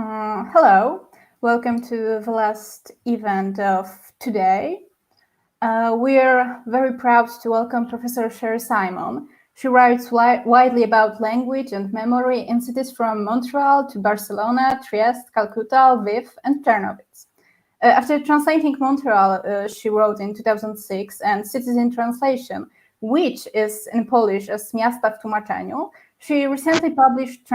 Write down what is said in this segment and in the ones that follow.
Hello, welcome to the last event of today. We're very proud to welcome Professor Sherry Simon. She writes widely about language and memory in cities from Montreal to Barcelona, Triestu, Kalkutę, Lwowie, and Czerniowcach. After translating Montreal, she wrote in 2006, and Cities in Translation, which is in Polish as miastach w tłumaczeniu. She recently published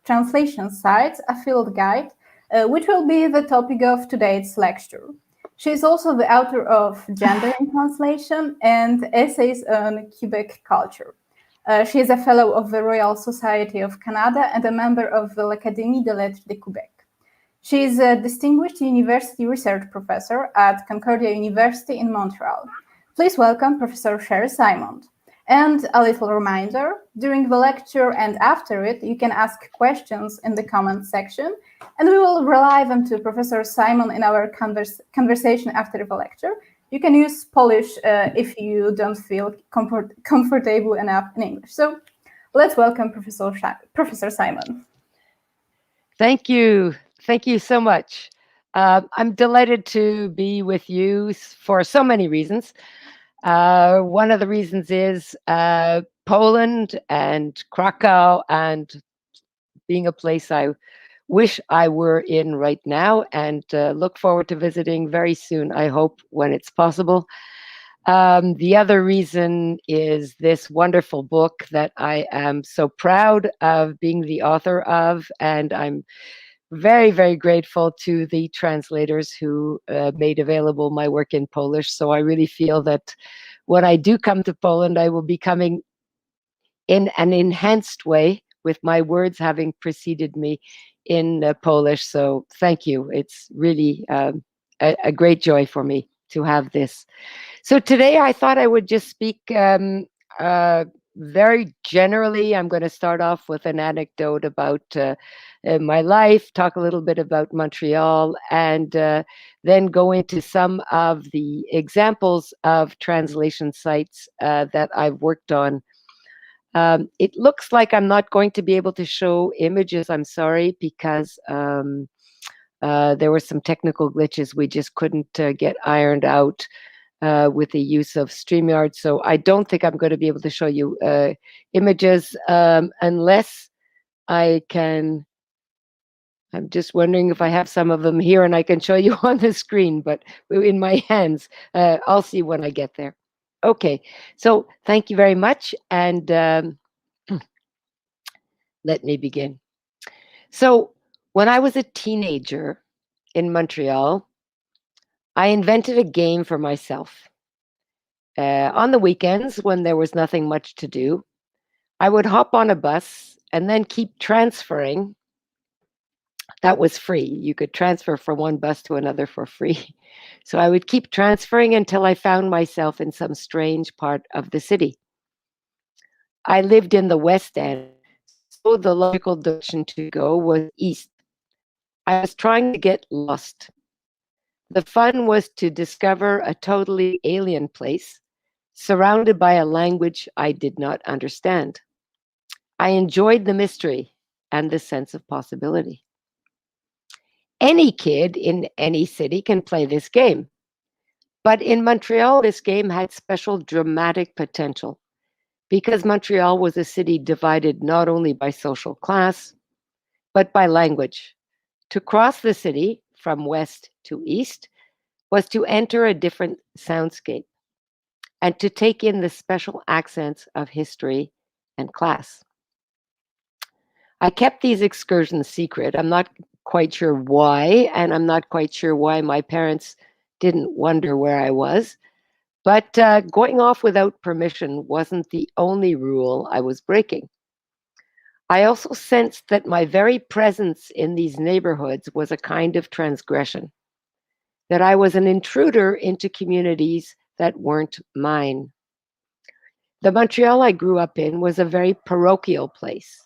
Translation Sites, a field guide, which will be the topic of today's lecture. She is also the author of Gender in Translation and essays on Quebec culture. She is a fellow of the Royal Society of Canada and a member of the l'Académie des Lettres de Québec. She is a distinguished university research professor at Concordia University in Montreal. Please welcome Professor Sherry Simon. And a little reminder, during the lecture and after it, you can ask questions in the comments section, and we will relay them to Professor Simon in our conversation after the lecture. You can use Polish if you don't feel comfortable enough in English. So let's welcome Professor Simon. Thank you. Thank you so much. I'm delighted to be with you for so many reasons. One of the reasons is Poland and Krakow and being a place I wish I were in right now, and look forward to visiting very soon, I hope, when it's possible. The other reason is this wonderful book that I am so proud of being the author of, and I'm very, very grateful to the translators who made available my work in Polish. So I really feel that when I do come to Poland, I will be coming in an enhanced way with my words having preceded me in Polish. So thank you. It's really a great joy for me to have this. So today I thought I would just speak very generally. I'm going to start off with an anecdote about my life, talk a little bit about Montreal, and then go into some of the examples of translation sites that I've worked on. It looks like I'm not going to be able to show images, I'm sorry, because there were some technical glitches we just couldn't get ironed out with the use of StreamYard. So I don't think I'm going to be able to show you images unless I can. I'm just wondering if I have some of them here and I can show you on the screen, but in my hands. I'll see when I get there. Okay, so thank you very much. And let me begin. So when I was a teenager in Montreal, I invented a game for myself. On the weekends, when there was nothing much to do, I would hop on a bus and then keep transferring. That was free. You could transfer from one bus to another for free. So I would keep transferring until I found myself in some strange part of the city. I lived in the West End, so the logical direction to go was east. I was trying to get lost. The fun was to discover a totally alien place, surrounded by a language I did not understand. I enjoyed the mystery and the sense of possibility. Any kid in any city can play this game. But in Montreal, this game had special dramatic potential because Montreal was a city divided not only by social class, but by language. To cross the city from west to east was to enter a different soundscape and to take in the special accents of history and class. I kept these excursions secret. I'm not quite sure why, and I'm not quite sure why my parents didn't wonder where I was. But going off without permission wasn't the only rule I was breaking. I also sensed that my very presence in these neighborhoods was a kind of transgression, that I was an intruder into communities that weren't mine. The Montreal I grew up in was a very parochial place.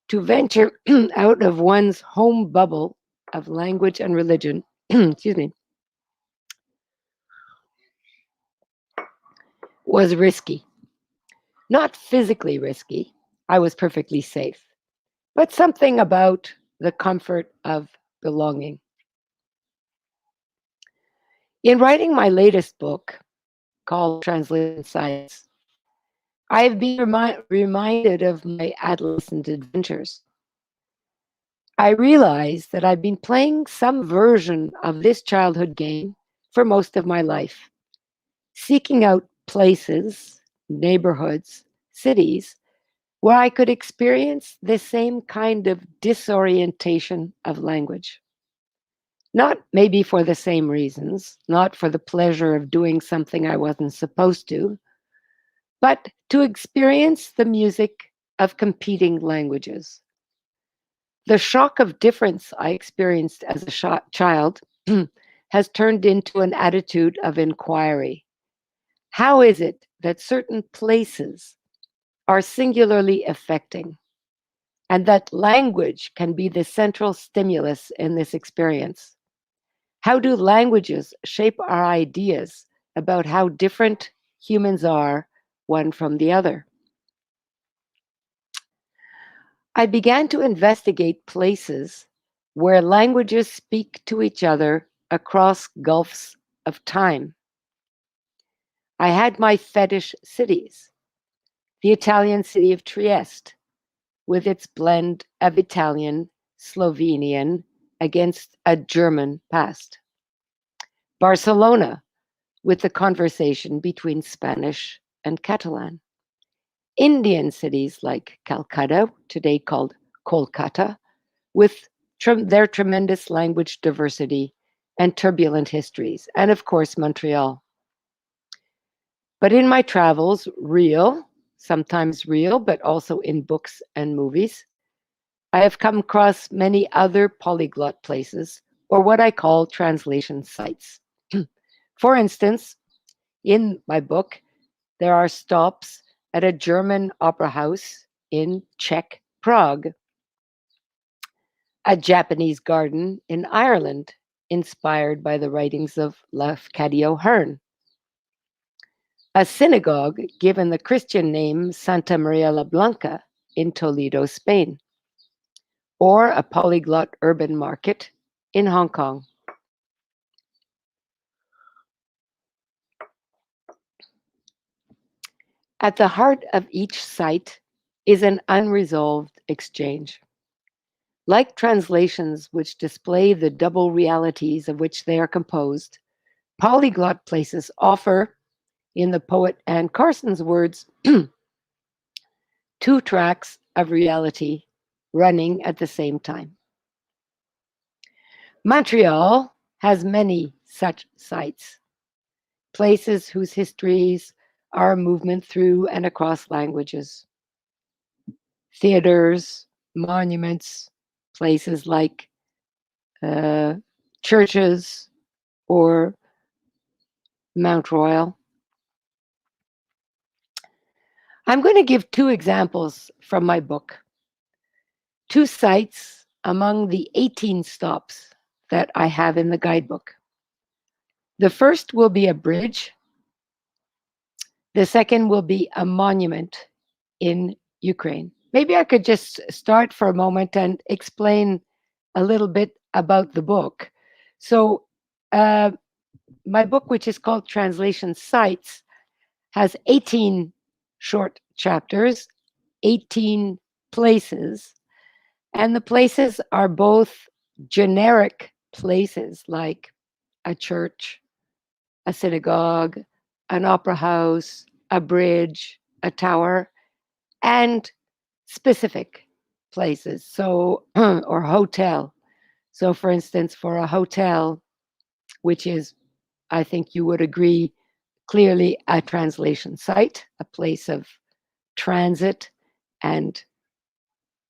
To venture out of one's home bubble of language and religion, excuse me, was risky. Not physically risky, I was perfectly safe, but something about the comfort of belonging. In writing my latest book, called Translation Sites, I have been reminded of my adolescent adventures. I realize that I've been playing some version of this childhood game for most of my life, seeking out places, neighborhoods, cities, where I could experience the same kind of disorientation of language. Not maybe for the same reasons, not for the pleasure of doing something I wasn't supposed to, but to experience the music of competing languages. The shock of difference I experienced as a child has turned into an attitude of inquiry. How is it that certain places are singularly affecting, and that language can be the central stimulus in this experience? How do languages shape our ideas about how different humans are one from the other? I began to investigate places where languages speak to each other across gulfs of time. I had my fetish cities: the Italian city of Trieste, with its blend of Italian, Slovenian against a German past; Barcelona, with the conversation between Spanish and Catalan; Indian cities like Calcutta, today called Kolkata, with their tremendous language diversity and turbulent histories; and of course, Montreal. But in my travels, sometimes real, but also in books and movies, I have come across many other polyglot places, or what I call translation sites. For instance, in my book, there are stops at a German opera house in Czech Prague, a Japanese garden in Ireland, inspired by the writings of Lafcadio Hearn, a synagogue given the Christian name Santa Maria la Blanca in Toledo, Spain, or a polyglot urban market in Hong Kong. At the heart of each site is an unresolved exchange. Like translations which display the double realities of which they are composed, polyglot places offer, in the poet Anne Carson's words, two tracks of reality running at the same time. Montreal has many such sites, places whose histories are a movement through and across languages. Theaters, monuments, places like churches or Mount Royal. I'm going to give two examples from my book, two sites among the 18 stops that I have in the guidebook. The first will be a bridge. The second will be a monument in Ukraine. Maybe I could just start for a moment and explain a little bit about the book. So my book, which is called Translation Sites, has 18 short chapters, 18 places, and the places are both generic places like a church, a synagogue, an opera house, a bridge, a tower, and specific places, so or hotel. So for instance, for a hotel, which is, I think you would agree, clearly a translation site, a place of transit and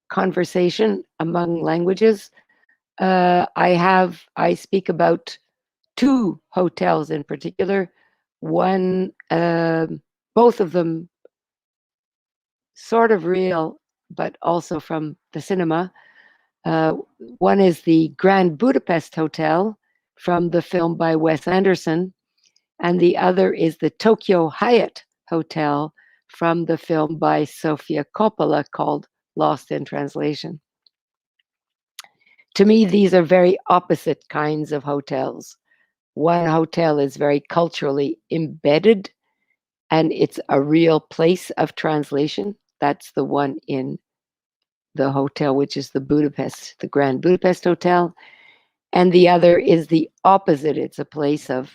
conversation among languages. I speak about two hotels in particular. One, both of them sort of real, but also from the cinema. One is the Grand Budapest Hotel from the film by Wes Anderson, and the other is the Tokyo Hyatt Hotel from the film by Sofia Coppola called Lost in Translation. to me, these are very opposite kinds of hotels. One hotel is very culturally embedded, and it's a real place of translation. That's the one in the hotel, which is the Grand Budapest Hotel. And the other is the opposite. It's a place of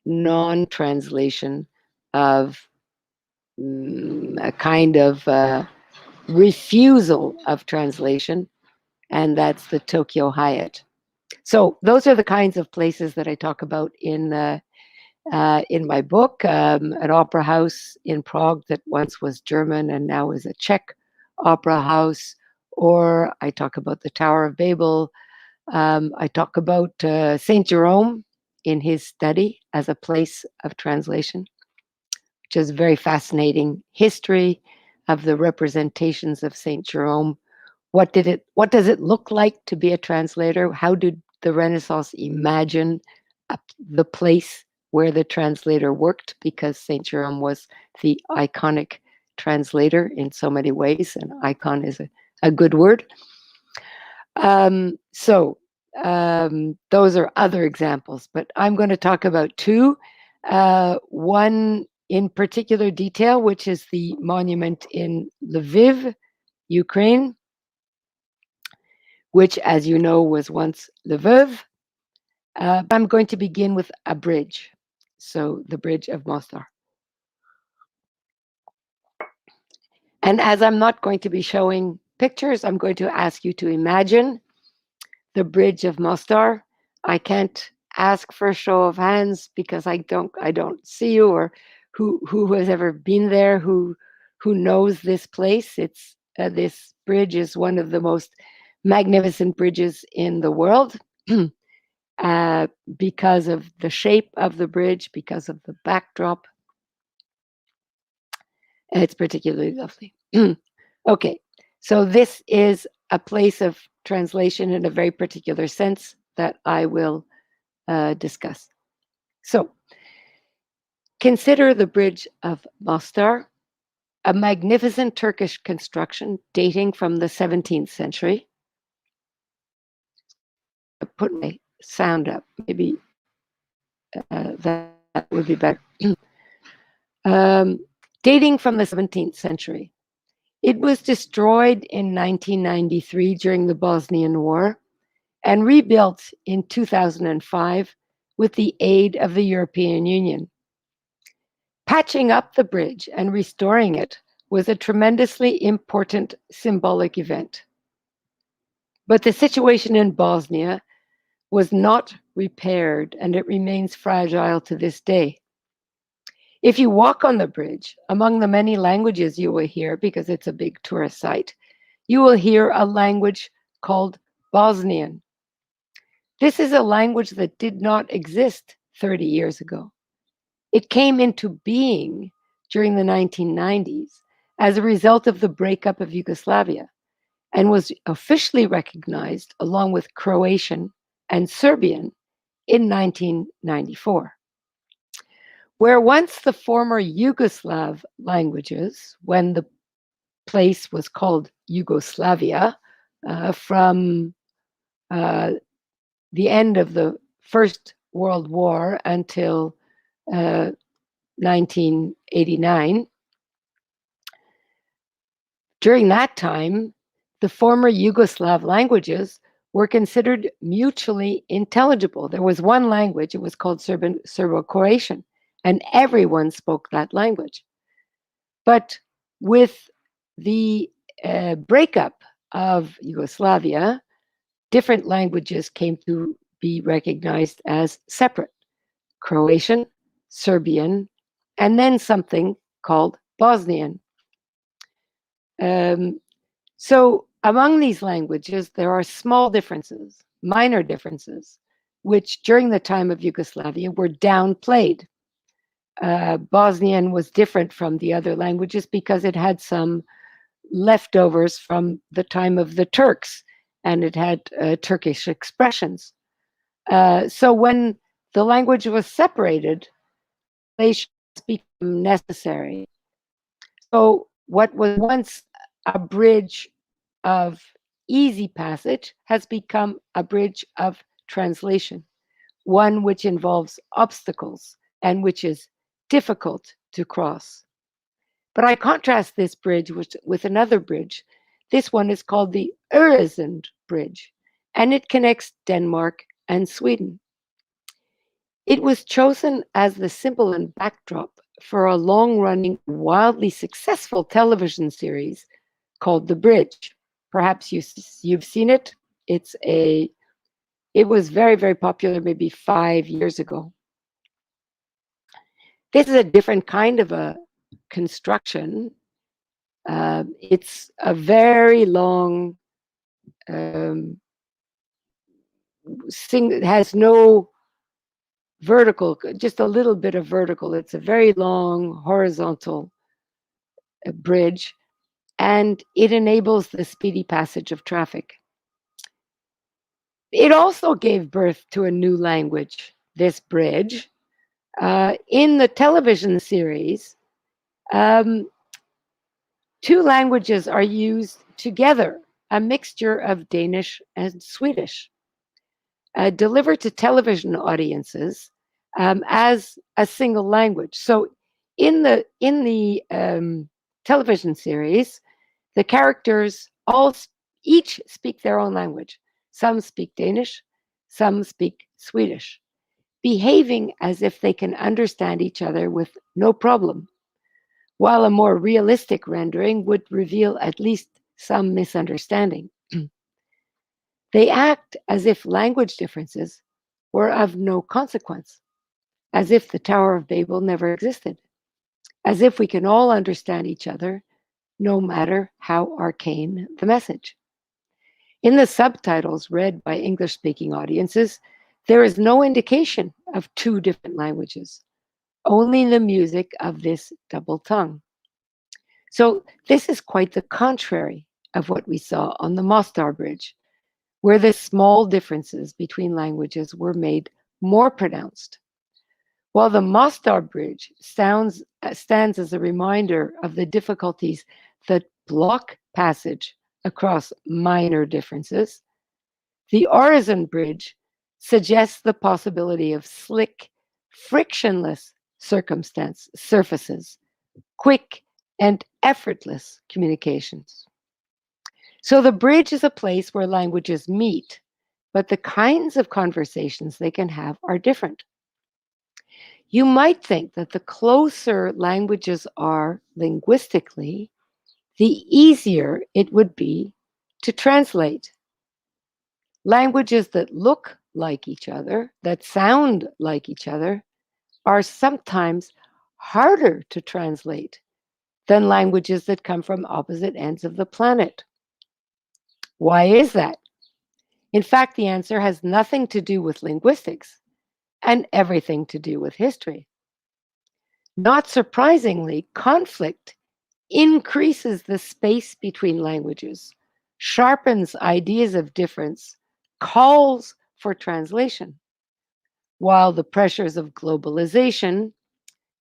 non-translation, of a kind of refusal of translation, and that's the Tokyo Hyatt. So those are the kinds of places that I talk about in my book. An opera house in Prague that once was German and now is a Czech opera house, or I talk about the Tower of Babel. I talk about St. Jerome in his study as a place of translation, which is a very fascinating history of the representations of St. Jerome. What does it look like to be a translator? How did the Renaissance imagine the place where the translator worked? Because St. Jerome was the iconic translator in so many ways, and icon is a good word. Those are other examples, but I'm going to talk about two. One in particular detail, which is the monument in Lviv, Ukraine, which, as you know, was once Lvov. I'm going to begin with a bridge. So the bridge of Mostar. And as I'm not going to be showing pictures, I'm going to ask you to imagine the bridge of Mostar. I can't ask for a show of hands because I don't see you, or who has ever been there, who knows this place. It's this bridge is one of the most magnificent bridges in the world. Because of the shape of the bridge, because of the backdrop. It's particularly lovely. Okay, so this is a place of translation in a very particular sense that I will discuss. So, consider the bridge of Mostar, a magnificent Turkish construction dating from the 17th century. I put my sound up, maybe that would be better. Dating from the 17th century. It was destroyed in 1993 during the Bosnian War and rebuilt in 2005 with the aid of the European Union. Patching up the bridge and restoring it was a tremendously important symbolic event. But the situation in Bosnia was not repaired, and it remains fragile to this day. If you walk on the bridge, among the many languages you will hear, because it's a big tourist site, you will hear a language called Bosnian. This is a language that did not exist 30 years ago. It came into being during the 1990s as a result of the breakup of Yugoslavia and was officially recognized along with Croatian and Serbian in 1994. Where once the former Yugoslav languages, when the place was called Yugoslavia, from the end of the First World War until 1989, during that time, the former Yugoslav languages were considered mutually intelligible. There was one language, it was called Serbo-Croatian, and everyone spoke that language. But with the breakup of Yugoslavia, different languages came to be recognized as separate: Croatian, Serbian, and then something called Bosnian. So among these languages, there are small differences, minor differences, which during the time of Yugoslavia were downplayed. Bosnian was different from the other languages because it had some leftovers from the time of the Turks, and it had Turkish expressions. So when the language was separated, translations became necessary. So what was once a bridge of easy passage has become a bridge of translation, one which involves obstacles and which is difficult to cross. But I contrast this bridge with another bridge. This one is called the Öresund Bridge, and it connects Denmark and Sweden. It was chosen as the symbol and backdrop for a long-running, wildly successful television series called The Bridge. Perhaps you've seen it. It was very, very popular maybe 5 years ago. This is a different kind of a construction. It's a very long it has no vertical, just a little bit of vertical. It's a very long horizontal bridge, and it enables the speedy passage of traffic. It also gave birth to a new language, this bridge. In the television series, 2 languages are used together, a mixture of Danish and Swedish, delivered to television audiences as a single language. So in the television series, the characters each speak their own language. Some speak Danish, some speak Swedish, behaving as if they can understand each other with no problem, while a more realistic rendering would reveal at least some misunderstanding. They act as if language differences were of no consequence, as if the Tower of Babel never existed, as if we can all understand each other, no matter how arcane the message. In the subtitles read by English-speaking audiences, there is no indication of 2 different languages, only the music of this double tongue. So this is quite the contrary of what we saw on the Mostar Bridge, where the small differences between languages were made more pronounced. While the Mostar Bridge stands as a reminder of the difficulties that block passage across minor differences, the Öresund Bridge suggests the possibility of slick, frictionless surfaces, quick and effortless communications. So the bridge is a place where languages meet, but the kinds of conversations they can have are different. You might think that the closer languages are linguistically, the easier it would be to translate. Languages that look like each other, that sound like each other, are sometimes harder to translate than languages that come from opposite ends of the planet. Why is that? In fact, the answer has nothing to do with linguistics and everything to do with history. Not surprisingly, conflict increases the space between languages, sharpens ideas of difference, calls for translation, while the pressures of globalization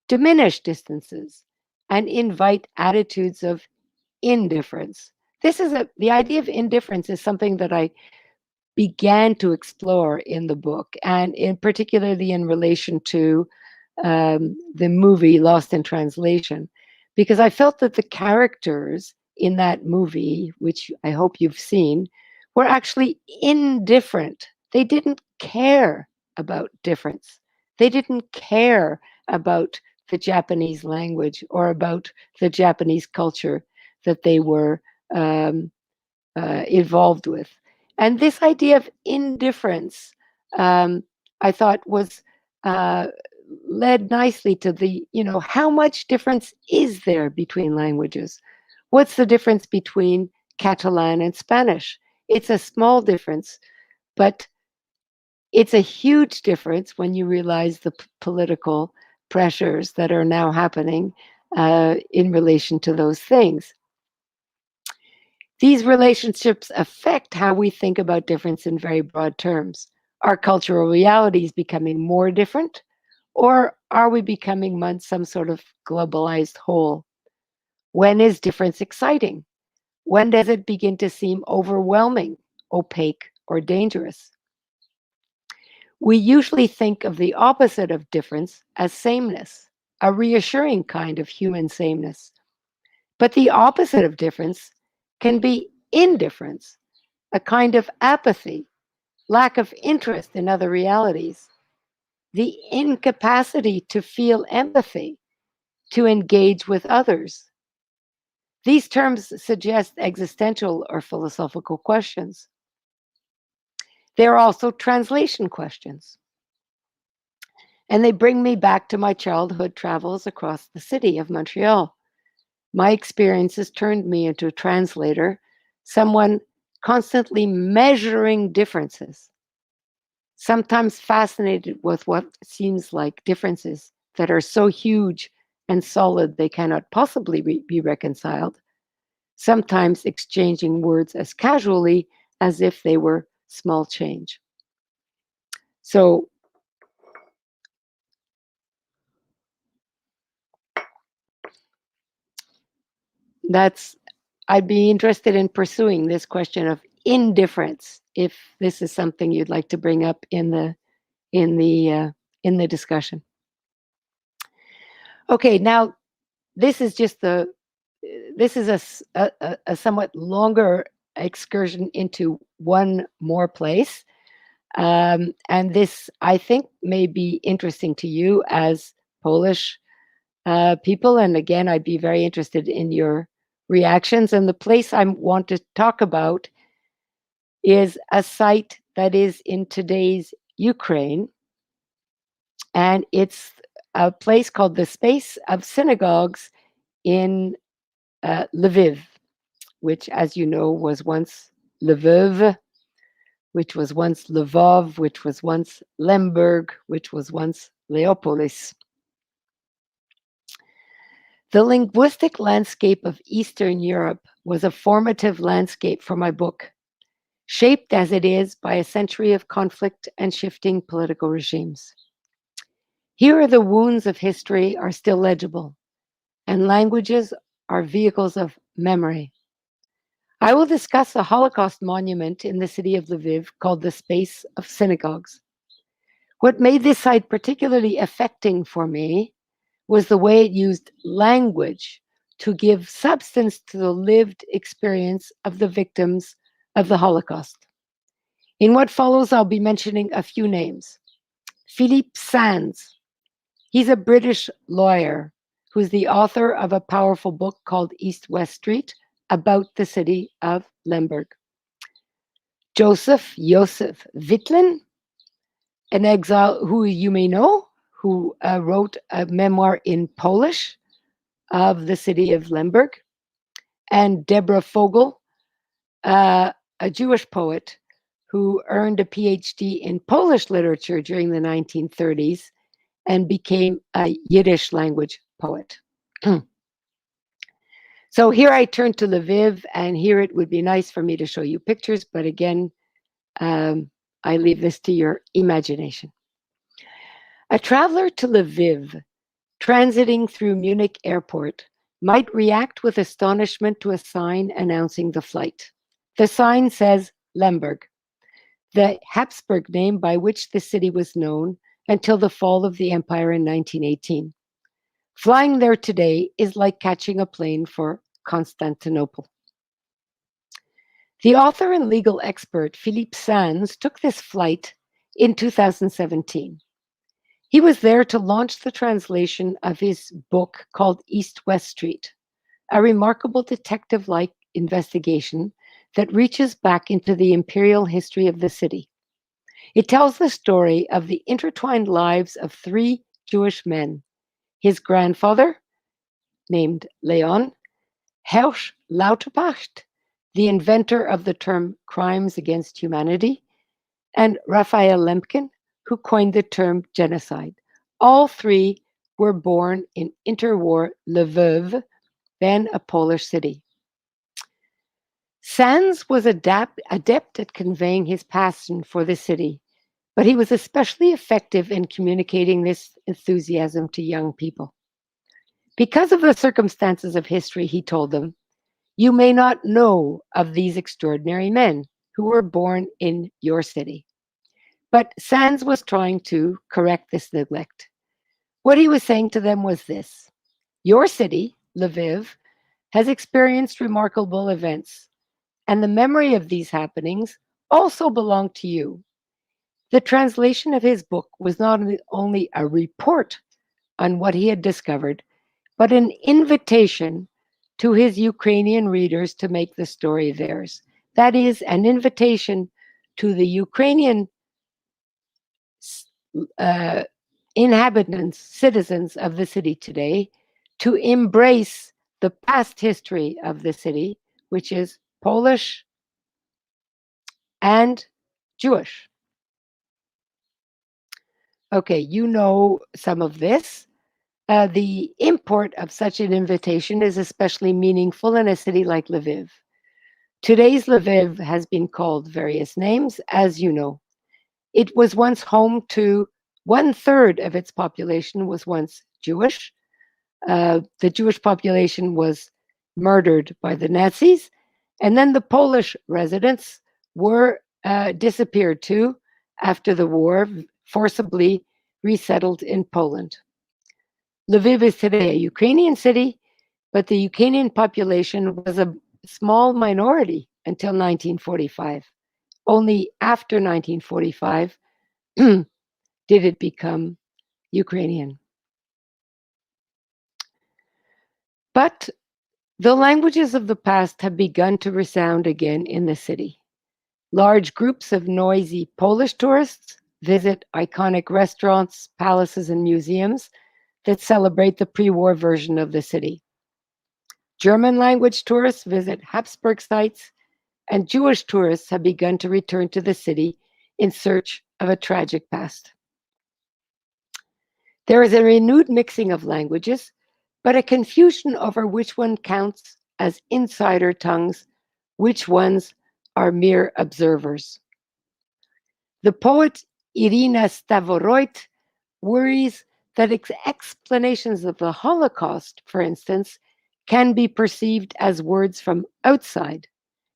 diminish distances and invite attitudes of indifference. The idea of indifference is something that I began to explore in the book, and particularly in relation to the movie Lost in Translation, because I felt that the characters in that movie, which I hope you've seen, were actually indifferent. They didn't care about difference. They didn't care about the Japanese language or about the Japanese culture that they were involved with. And this idea of indifference, I thought was led nicely to the, how much difference is there between languages? What's the difference between Catalan and Spanish? It's a small difference, but it's a huge difference when you realize the political pressures that are now happening in relation to those things. These relationships affect how we think about difference in very broad terms. Are cultural realities becoming more different, or are we becoming some sort of globalized whole? When is difference exciting? when does it begin to seem overwhelming, opaque, or dangerous? We usually think of the opposite of difference as sameness, a reassuring kind of human sameness. But the opposite of difference can be indifference, a kind of apathy, lack of interest in other realities, the incapacity to feel empathy, to engage with others. These terms suggest existential or philosophical questions. They are also translation questions. And they bring me back to my childhood travels across the city of Montreal. My experiences turned me into a translator, someone constantly measuring differences, sometimes fascinated with what seems like differences that are so huge and solid they cannot possibly be reconciled, sometimes exchanging words as casually as if they were small change. So I'd be interested in pursuing this question of indifference, if this is something you'd like to bring up in the discussion. Okay, now this is just a somewhat longer excursion into one more place. And this, I think, may be interesting to you as Polish people. And again, I'd be very interested in your reactions. And the place I want to talk about is a site that is in today's Ukraine. And it's a place called the Space of Synagogues in Lviv, which, as you know, was once Lvov, which was once Lvov, which was once Lemberg, which was once Leopolis. The linguistic landscape of Eastern Europe was a formative landscape for my book, shaped as it is by a century of conflict and shifting political regimes. Here the wounds of history are still legible, and languages are vehicles of memory. I will discuss a Holocaust monument in the city of Lviv called the Space of Synagogues. What made this site particularly affecting for me was the way it used language to give substance to the lived experience of the victims of the Holocaust. In what follows, I'll be mentioning a few names. Philippe Sands. He's a British lawyer who's the author of a powerful book called East-West Street about the city of Lemberg. Joseph Witlin, an exile who you may know, who wrote a memoir in Polish of the city of Lemberg. And Deborah Fogel, a Jewish poet who earned a PhD in Polish literature during the 1930s and became a Yiddish language poet. So here I turn to Lviv, and here it would be nice for me to show you pictures, but again, I leave this to your imagination. A traveler to Lviv, transiting through Munich airport, might react with astonishment to a sign announcing the flight. The sign says Lemberg, the Habsburg name by which the city was known until the fall of the empire in 1918. Flying there today is like catching a plane for Constantinople. The author and legal expert Philippe Sands took this flight in 2017. He was there to launch the translation of his book called East-West Street, a remarkable detective-like investigation that reaches back into the imperial history of the city. It tells the story of the intertwined lives of three Jewish men: his grandfather, named Leon, Hersch Lauterpacht, the inventor of the term crimes against humanity, and Raphael Lemkin, who coined the term genocide. All three were born in interwar Lviv, then a Polish city. Sands was adept at conveying his passion for the city, but he was especially effective in communicating this enthusiasm to young people. Because of the circumstances of history, he told them, You may not know of these extraordinary men who were born in your city. But Sands was trying to correct this neglect. What he was saying to them was this: your city, Lviv, has experienced remarkable events, and the memory of these happenings also belong to you. The translation of his book was not only a report on what he had discovered, but an invitation to his Ukrainian readers to make the story theirs. That is, an invitation to the Ukrainian inhabitants, citizens of the city today, to embrace the past history of the city, which is Polish and Jewish. Okay, you know some of this. The import of such an invitation is especially meaningful in a city like Lviv. Today's Lviv has been called various names, as you know. It was once home to 1/3 of its population was once Jewish. The Jewish population was murdered by the Nazis, and then the Polish residents were disappeared too after the war, forcibly resettled in Poland. Lviv is today a Ukrainian city, but the Ukrainian population was a small minority until 1945. Only after 1945 did it become Ukrainian. But the languages of the past have begun to resound again in the city. Large groups of noisy Polish tourists visit iconic restaurants, palaces, and museums that celebrate the pre-war version of the city. German language tourists visit Habsburg sites, and Jewish tourists have begun to return to the city in search of a tragic past. There is a renewed mixing of languages, but a confusion over which one counts as insider tongues, which ones are mere observers. The poet Irina Stavoroit worries that explanations of the Holocaust, for instance, can be perceived as words from outside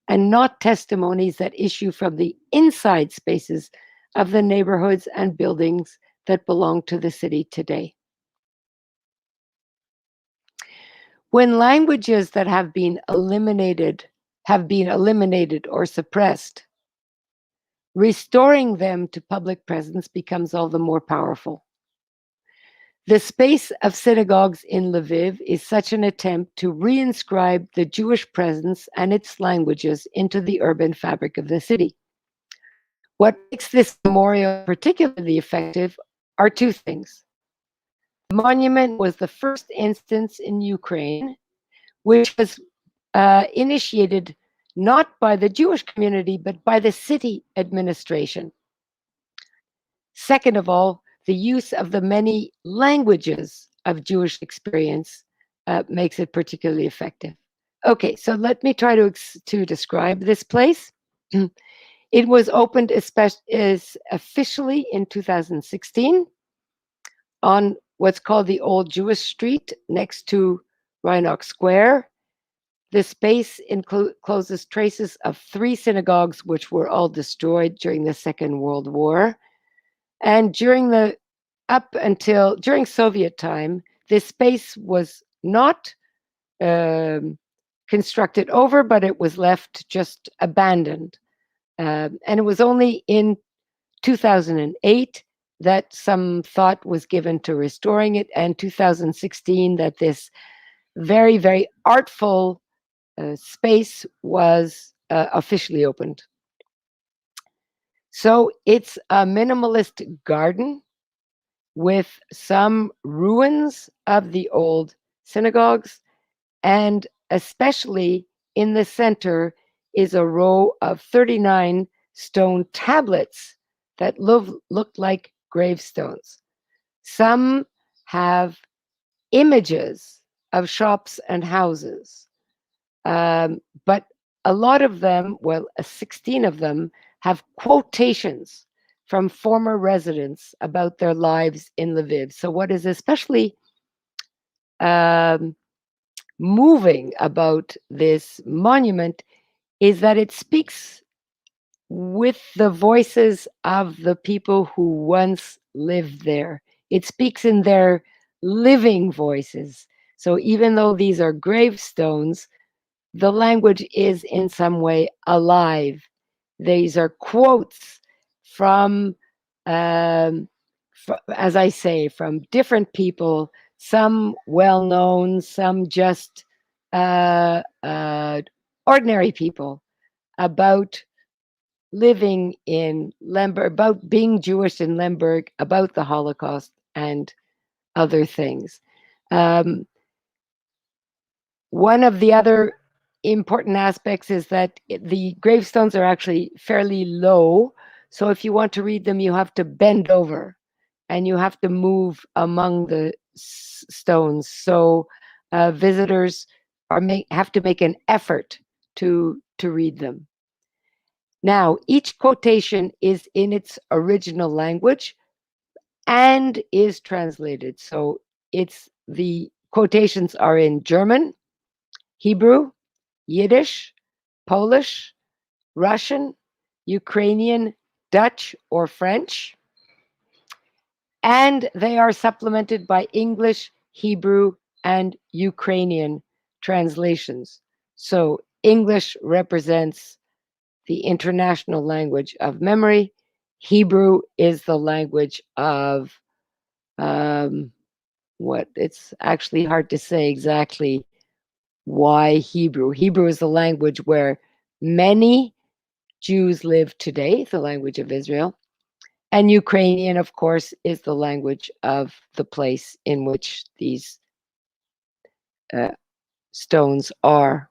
and not testimonies that issue from the inside spaces of the neighborhoods and buildings that belong to the city today. When languages that have been eliminated or suppressed, restoring them to public presence becomes all the more powerful. The space of synagogues in Lviv is such an attempt to reinscribe the Jewish presence and its languages into the urban fabric of the city. What makes this memorial particularly effective are two things. The monument was the first instance in Ukraine which was initiated not by the Jewish community, but by the city administration. Second of all, the use of the many languages of Jewish experience makes it particularly effective. Okay, so let me try to describe this place. It was opened officially in 2016 on what's called the Old Jewish Street next to Reinach Square. The space encloses traces of 3 synagogues which were all destroyed during the Second World War. And during Soviet time, this space was not constructed over, but it was left just abandoned. And it was only in 2008 that some thought was given to restoring it, and 2016 that this very, very artful space was officially opened. So it's a minimalist garden with some ruins of the old synagogues, and especially in the center is a row of 39 stone tablets that look like gravestones. Some have images of shops and houses, but a lot of them, 16 of them, have quotations from former residents about their lives in Lviv. So what is especially moving about this monument is that it speaks with the voices of the people who once lived there. It speaks in their living voices. So even though these are gravestones, the language is in some way alive. These are quotes from, as I say, from different people, some well-known, some just ordinary people, about living in Lemberg, about being Jewish in Lemberg, about the Holocaust and other things. One of the other important aspects is that the gravestones are actually fairly low. So if you want to read them, you have to bend over and you have to move among the stones. So visitors have to make an effort to read them. Now, each quotation is in its original language and is translated. So the quotations are in German, Hebrew, Yiddish, Polish, Russian, Ukrainian, Dutch, or French. And they are supplemented by English, Hebrew, and Ukrainian translations. So English represents the international language of memory. Hebrew is the language of what it's actually hard to say exactly why Hebrew. Hebrew is the language where many Jews live today, the language of Israel. And Ukrainian, of course, is the language of the place in which these stones are.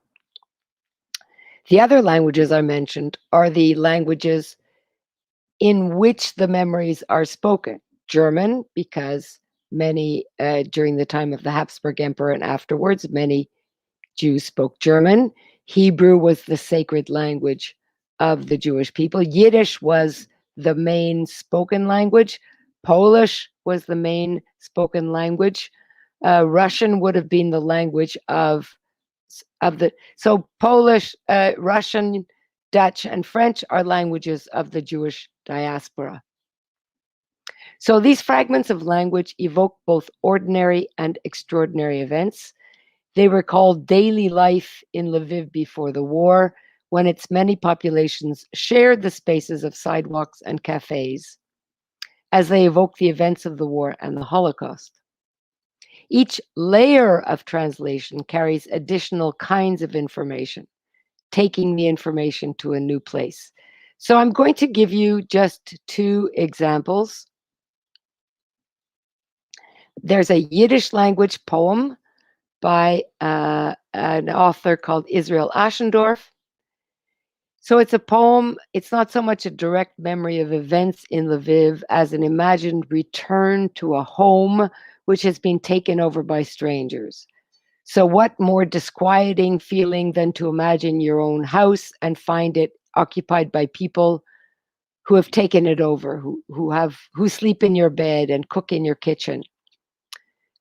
The other languages I mentioned are the languages in which the memories are spoken. German, because many, during the time of the Habsburg Emperor and afterwards, many Jews spoke German. Hebrew was the sacred language of the Jewish people. Yiddish was the main spoken language. Polish was the main spoken language. Russian would have been the language of the, so Polish, Russian, Dutch, and French are languages of the Jewish diaspora. So these fragments of language evoke both ordinary and extraordinary events. They recall daily life in Lviv before the war, when its many populations shared the spaces of sidewalks and cafes, as they evoke the events of the war and the Holocaust. Each layer of translation carries additional kinds of information, taking the information to a new place. So I'm going to give you just two examples. There's a Yiddish language poem by an author called Israel Aschendorf. So it's a poem, it's not so much a direct memory of events in Lviv as an imagined return to a home which has been taken over by strangers. So what more disquieting feeling than to imagine your own house and find it occupied by people who have taken it over, who sleep in your bed and cook in your kitchen.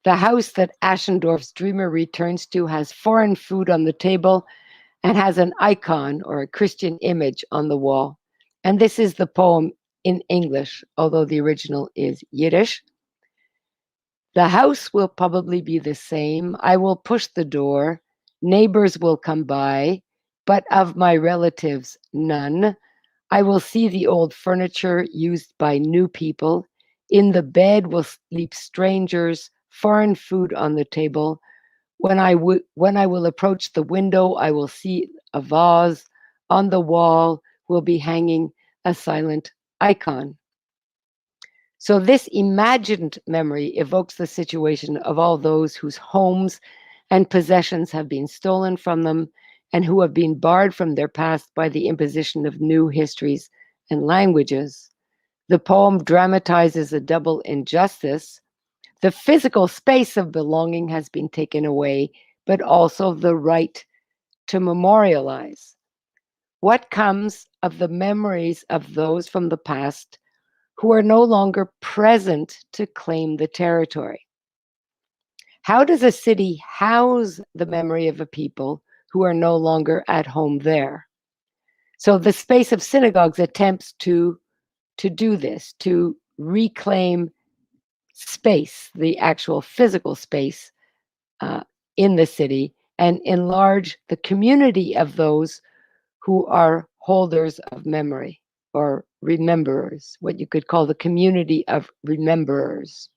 The house that Aschendorf's dreamer returns to has foreign food on the table and has an icon or a Christian image on the wall. And this is the poem in English, although the original is Yiddish. The house will probably be the same. I will push the door. Neighbors will come by, but of my relatives, none. I will see the old furniture used by new people. In the bed will sleep strangers, foreign food on the table. When I will approach the window, I will see a vase. On the wall will be hanging a silent icon. So this imagined memory evokes the situation of all those whose homes and possessions have been stolen from them and who have been barred from their past by the imposition of new histories and languages. The poem dramatizes a double injustice. The physical space of belonging has been taken away, but also the right to memorialize. What comes of the memories of those from the past who are no longer present to claim the territory? How does a city house the memory of a people who are no longer at home there? So the space of synagogues attempts to do this, to reclaim space, the actual physical space in the city, and enlarge the community of those who are holders of memory or rememberers, what you could call the community of rememberers.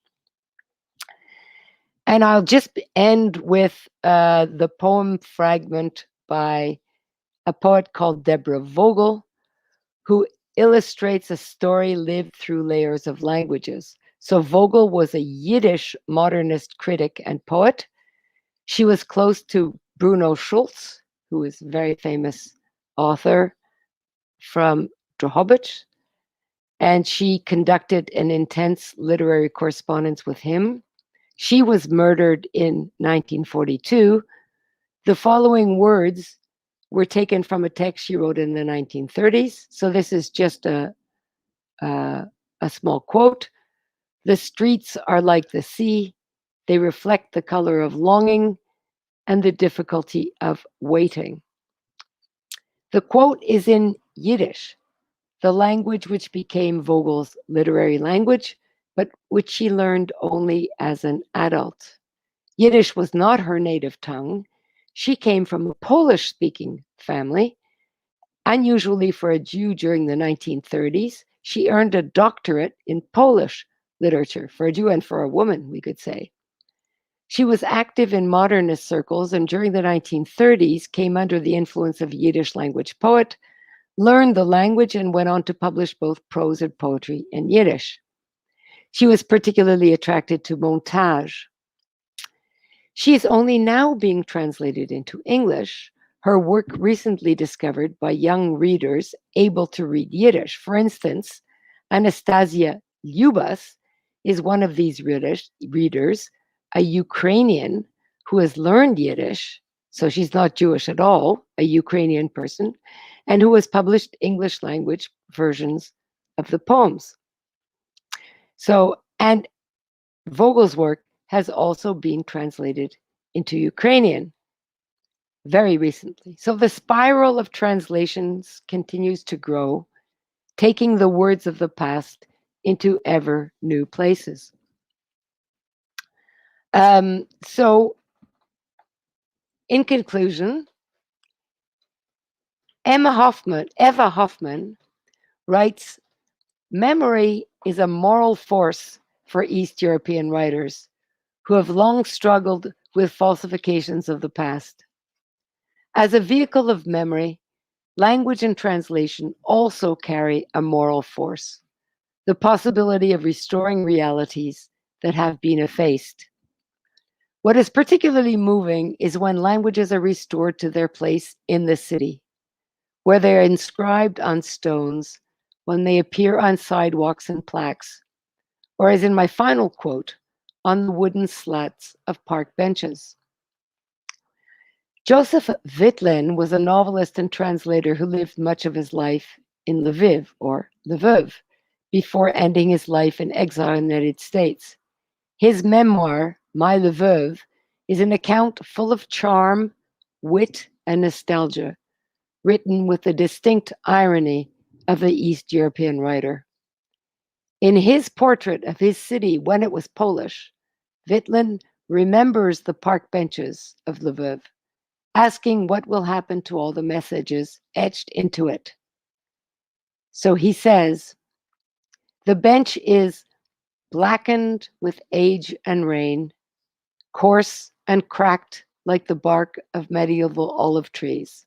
And I'll just end with the poem fragment by a poet called Deborah Vogel, who illustrates a story lived through layers of languages. So Vogel was a Yiddish modernist critic and poet. She was close to Bruno Schulz, who is a very famous author from Drohobych, and she conducted an intense literary correspondence with him. She was murdered in 1942. The following words were taken from a text she wrote in the 1930s. So this is just a small quote. The streets are like the sea. They reflect the color of longing and the difficulty of waiting. The quote is in Yiddish, the language which became Vogel's literary language, but which she learned only as an adult. Yiddish was not her native tongue. She came from a Polish-speaking family. Unusually for a Jew during the 1930s, she earned a doctorate in Polish literature, for a Jew and for a woman, we could say. She was active in modernist circles, and during the 1930s came under the influence of a Yiddish language poet, learned the language, and went on to publish both prose and poetry in Yiddish. She was particularly attracted to montage. She is only now being translated into English, her work recently discovered by young readers able to read Yiddish. For instance, Anastasia Lyubas is one of these readers, a Ukrainian who has learned Yiddish, so she's not Jewish at all, a Ukrainian person, and who has published English language versions of the poems. So, and Vogel's work has also been translated into Ukrainian very recently. So the spiral of translations continues to grow, taking the words of the past into ever new places. So in conclusion, Eva Hoffman writes, memory is a moral force for East European writers who have long struggled with falsifications of the past. As a vehicle of memory, language and translation also carry a moral force, the possibility of restoring realities that have been effaced. What is particularly moving is when languages are restored to their place in the city, where they are inscribed on stones, when they appear on sidewalks and plaques, or as in my final quote, on the wooden slats of park benches. Joseph Vitlin was a novelist and translator who lived much of his life in Lviv, or Lvov, before ending his life in exile in the United States. His memoir, My Lvov, is an account full of charm, wit, and nostalgia, written with the distinct irony of the East European writer. In his portrait of his city when it was Polish, Vitlin remembers the park benches of Lvov, asking what will happen to all the messages etched into it. So he says, the bench is blackened with age and rain, coarse and cracked like the bark of medieval olive trees.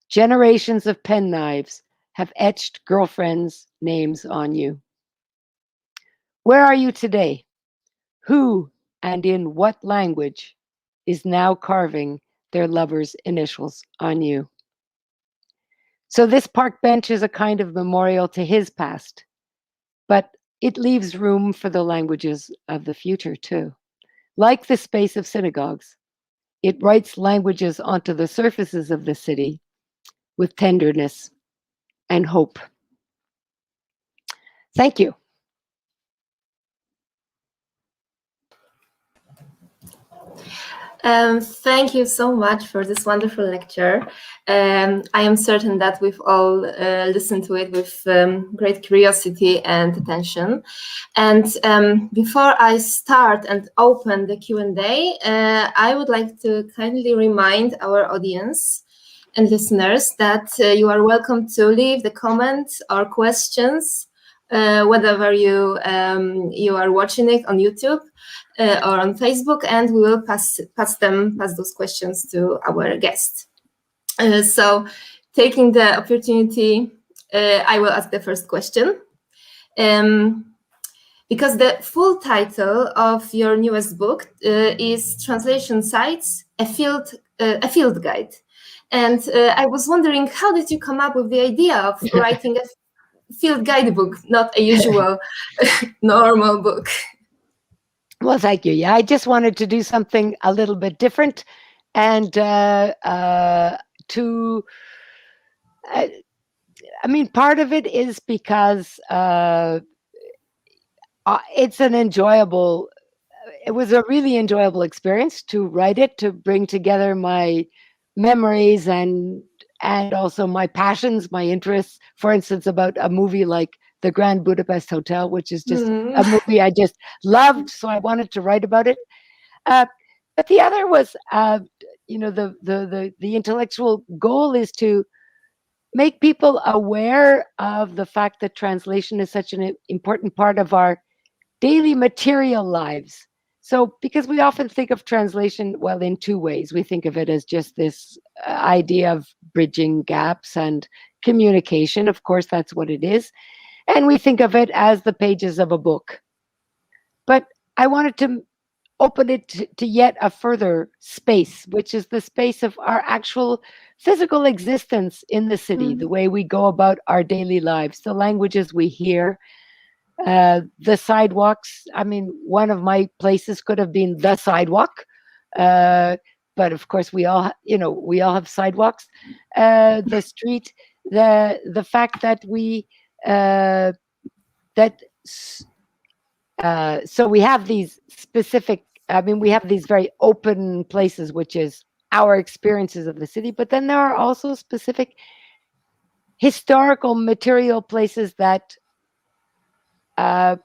Generations of penknives have etched girlfriends' names on you. Where are you today? Who and in what language is now carving their lovers' initials on you? So this park bench is a kind of memorial to his past, but it leaves room for the languages of the future too. Like the space of synagogues, it writes languages onto the surfaces of the city with tenderness and hope. Thank you. Thank you so much for this wonderful lecture. I am certain that we've all listened to it with great curiosity and attention. And before I start and open the Q&A, I would like to kindly remind our audience and listeners that you are welcome to leave the comments or questions, whether you are watching it on YouTube or on Facebook, and we will pass those questions to our guest. So, taking the opportunity, I will ask the first question. Because the full title of your newest book is Translation Sites, a field guide. And I was wondering, how did you come up with the idea of writing a field guidebook, not a usual normal book? Well, thank you. Yeah, I just wanted to do something a little bit different, and I mean, part of it is because it's an enjoyable. It was a really enjoyable experience to write it, to bring together my memories and also my passions, my interests. For instance, about a movie like The Grand Budapest Hotel, which is just a movie I just loved, so I wanted to write about it. But the other was, you know, the intellectual goal is to make people aware of the fact that translation is such an important part of our daily material lives. So, because we often think of translation, well, in two ways. We think of it as just this idea of bridging gaps and communication. Of course, that's what it is. And we think of it as the pages of a book. But I wanted to open it to yet a further space, which is the space of our actual physical existence in the city, the way we go about our daily lives, the languages we hear, the sidewalks. I mean, one of my places could have been the sidewalk, but of course we all have sidewalks. The street, the fact that so we have these specific. I mean, we have these very open places, which is our experiences of the city. But then there are also specific historical material places that are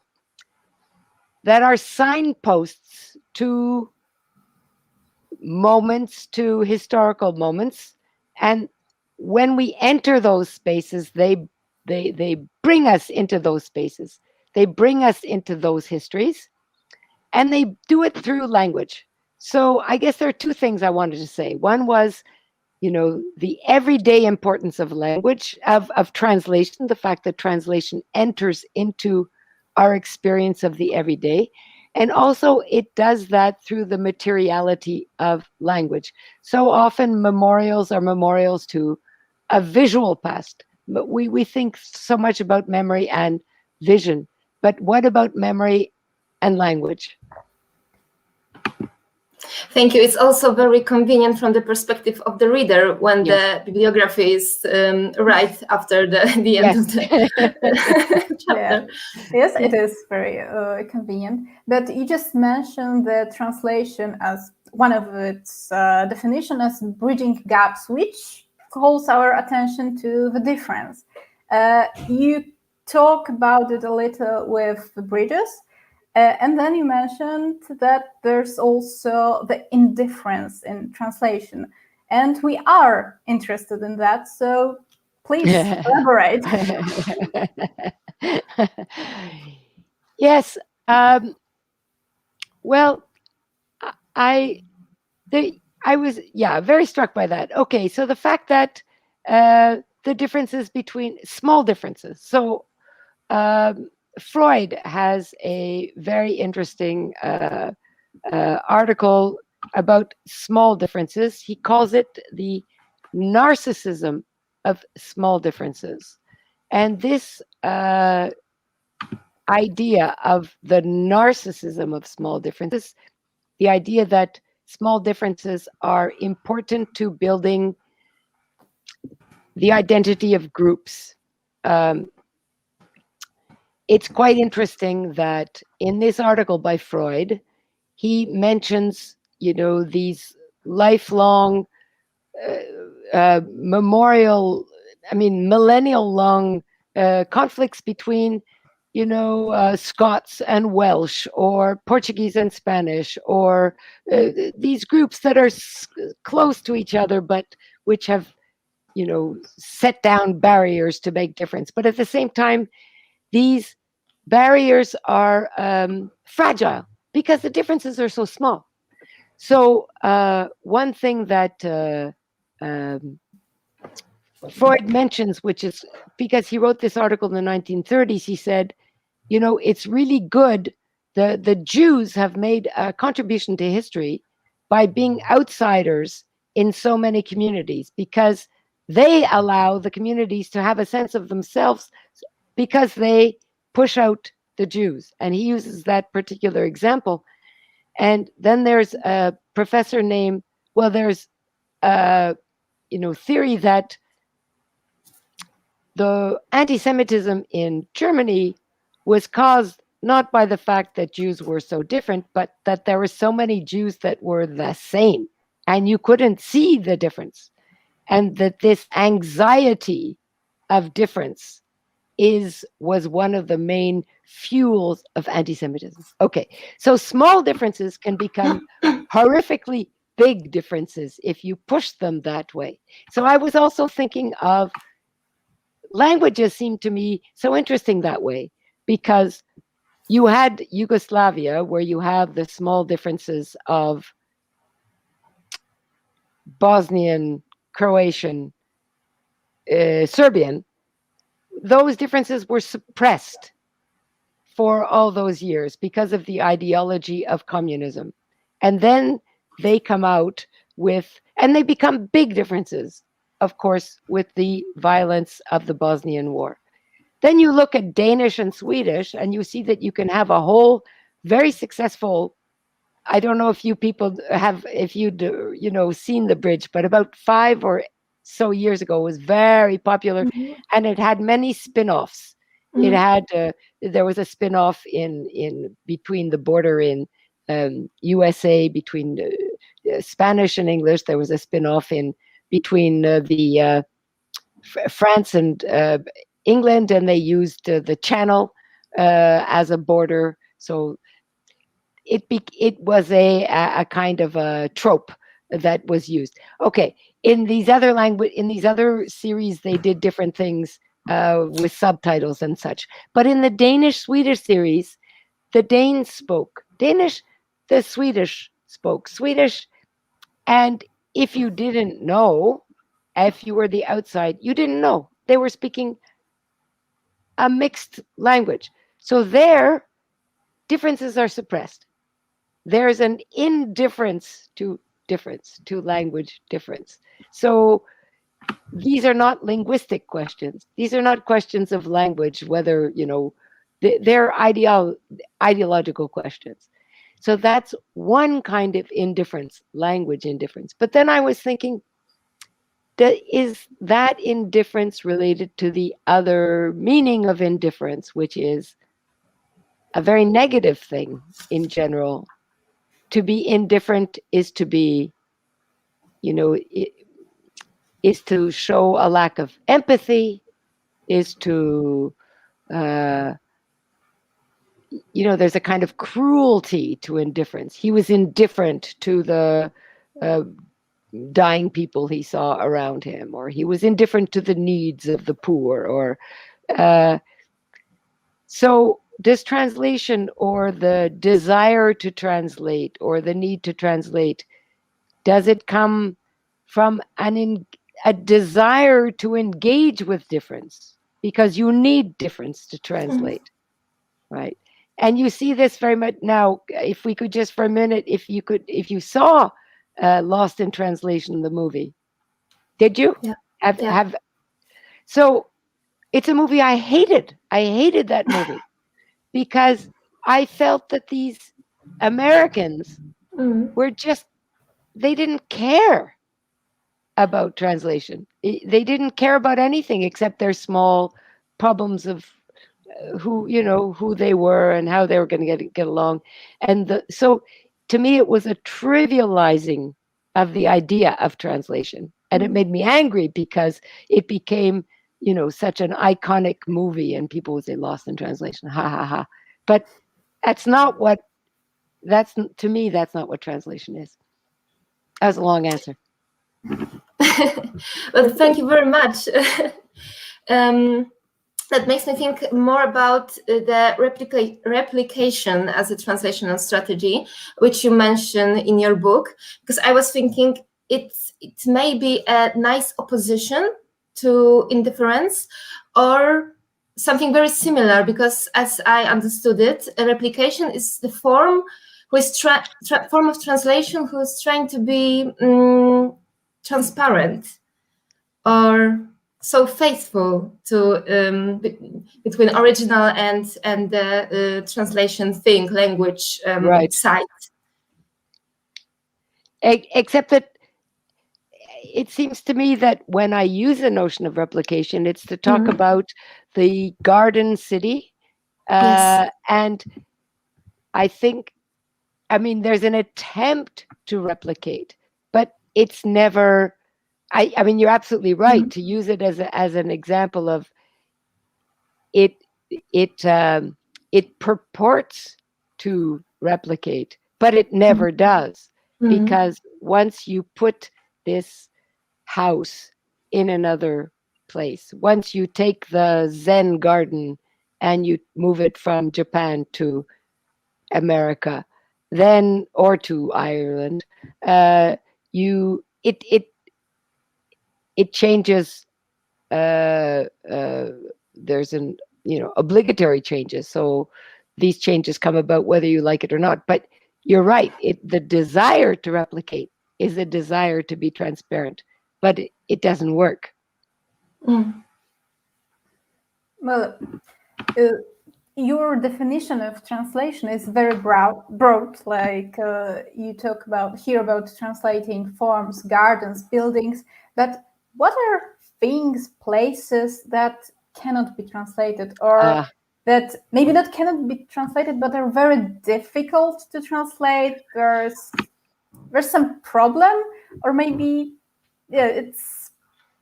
signposts to moments, to historical moments. And when we enter those spaces, they bring us into those spaces. They bring us into those histories, and they do it through language. So I guess there are two things I wanted to say. One was, you know, the everyday importance of language, of translation, the fact that translation enters into our experience of the everyday. And also it does that through the materiality of language. So often memorials are memorials to a visual past, but we think so much about memory and vision. But what about memory and language? Thank you. It's also very convenient from the perspective of the reader when the bibliography is right after the end of the chapter. Yes, it is very convenient. But you just mentioned the translation as one of its definition as bridging gaps, which calls our attention to the difference. You talk about it a little with the bridges. And then you mentioned that there's also the indifference in translation. And we are interested in that. So please elaborate. Yes. Well, I was very struck by that. Okay, so the fact that the differences between small differences. So Freud has a very interesting article about small differences. He calls it the narcissism of small differences. And this idea of the narcissism of small differences, the idea that small differences are important to building the identity of groups. It's quite interesting that in this article by Freud, he mentions these lifelong millennial long conflicts between Scots and Welsh, or Portuguese and Spanish, or these groups that are close to each other, but which have, set down barriers to make difference. But at the same time, these barriers are fragile because the differences are so small. So one thing that Freud mentions, which is because he wrote this article in the 1930s, he said, it's really good. The Jews have made a contribution to history by being outsiders in so many communities, because they allow the communities to have a sense of themselves, because they push out the Jews. And he uses that particular example. And then there's a professor named, there's a theory that the anti-Semitism in Germany was caused not by the fact that Jews were so different, but that there were so many Jews that were the same, and you couldn't see the difference. And that this anxiety of difference was one of the main fuels of anti-Semitism. Okay, so small differences can become horrifically big differences if you push them that way. So I was also thinking of languages seem to me so interesting that way, because you had Yugoslavia, where you have the small differences of Bosnian, Croatian, Serbian. Those differences were suppressed for all those years because of the ideology of communism. And then they come out and they become big differences, of course, with the violence of the Bosnian War. Then you look at Danish and Swedish, and you see that you can have a whole very successful, I don't know if you people if you'd seen The Bridge, but about 5 or so years ago it was very popular, and it had many spin-offs. It had there was a spin-off in between the border in USA between Spanish and English. There was a spin-off in between France and England, and they used the Channel as a border. So it was a kind of a trope that was used. Okay, in these other series, they did different things with subtitles and such. But in the Danish-Swedish series, the Danes spoke Danish, the Swedish spoke Swedish, and if you didn't know, if you were the outside, you didn't know. They were speaking a mixed language. So their differences are suppressed. There's an indifference to difference, to language difference. So these are not linguistic questions. These are not questions of language, whether, they're ideological questions. So that's one kind of indifference, language indifference. But then I was thinking, is that indifference related to the other meaning of indifference, which is a very negative thing in general? To be indifferent is to be, is to show a lack of empathy, is to, there's a kind of cruelty to indifference. He was indifferent to the dying people he saw around him, or he was indifferent to the needs of the poor, or so this translation, or the desire to translate, or the need to translate, does it come from a desire to engage with difference? Because you need difference to translate, right? And you see this very much now. If we could just for a minute, if you saw Lost in Translation, the movie, did you? Yeah. So it's a movie I hated. I hated that movie because I felt that these Americans were they didn't care about translation. They didn't care about anything except their small problems of who they were and how they were going to get along. And so to me, it was a trivializing of the idea of translation. And it made me angry because it became, such an iconic movie, and people would say Lost in Translation, ha ha ha. But to me, that's not what translation is. That was a long answer. Well, thank you very much. That makes me think more about the replication as a translational strategy, which you mention in your book, because I was thinking it may be a nice opposition to indifference, or something very similar, because as I understood it, a replication is the form form of translation who is trying to be transparent or so faithful to between original and the translation thing, language Right. side. Except that it seems to me that when I use the notion of replication, it's to talk about the garden city. Yes. And I think, there's an attempt to replicate, but it's never, I mean, you're absolutely right to use it as an example of it purports to replicate, but it never does, because once you put this house in another place, once you take the Zen garden and you move it from Japan to America, then, or to Ireland, it changes. There's an obligatory changes, so these changes come about whether you like it or not. But you're right, the desire to replicate is a desire to be transparent, but it doesn't work. Well, your definition of translation is very broad, like you talk about here about translating forms, gardens, buildings, but what are things, places that cannot be translated, or that maybe not cannot be translated, but are very difficult to translate? There's some problem, or maybe it's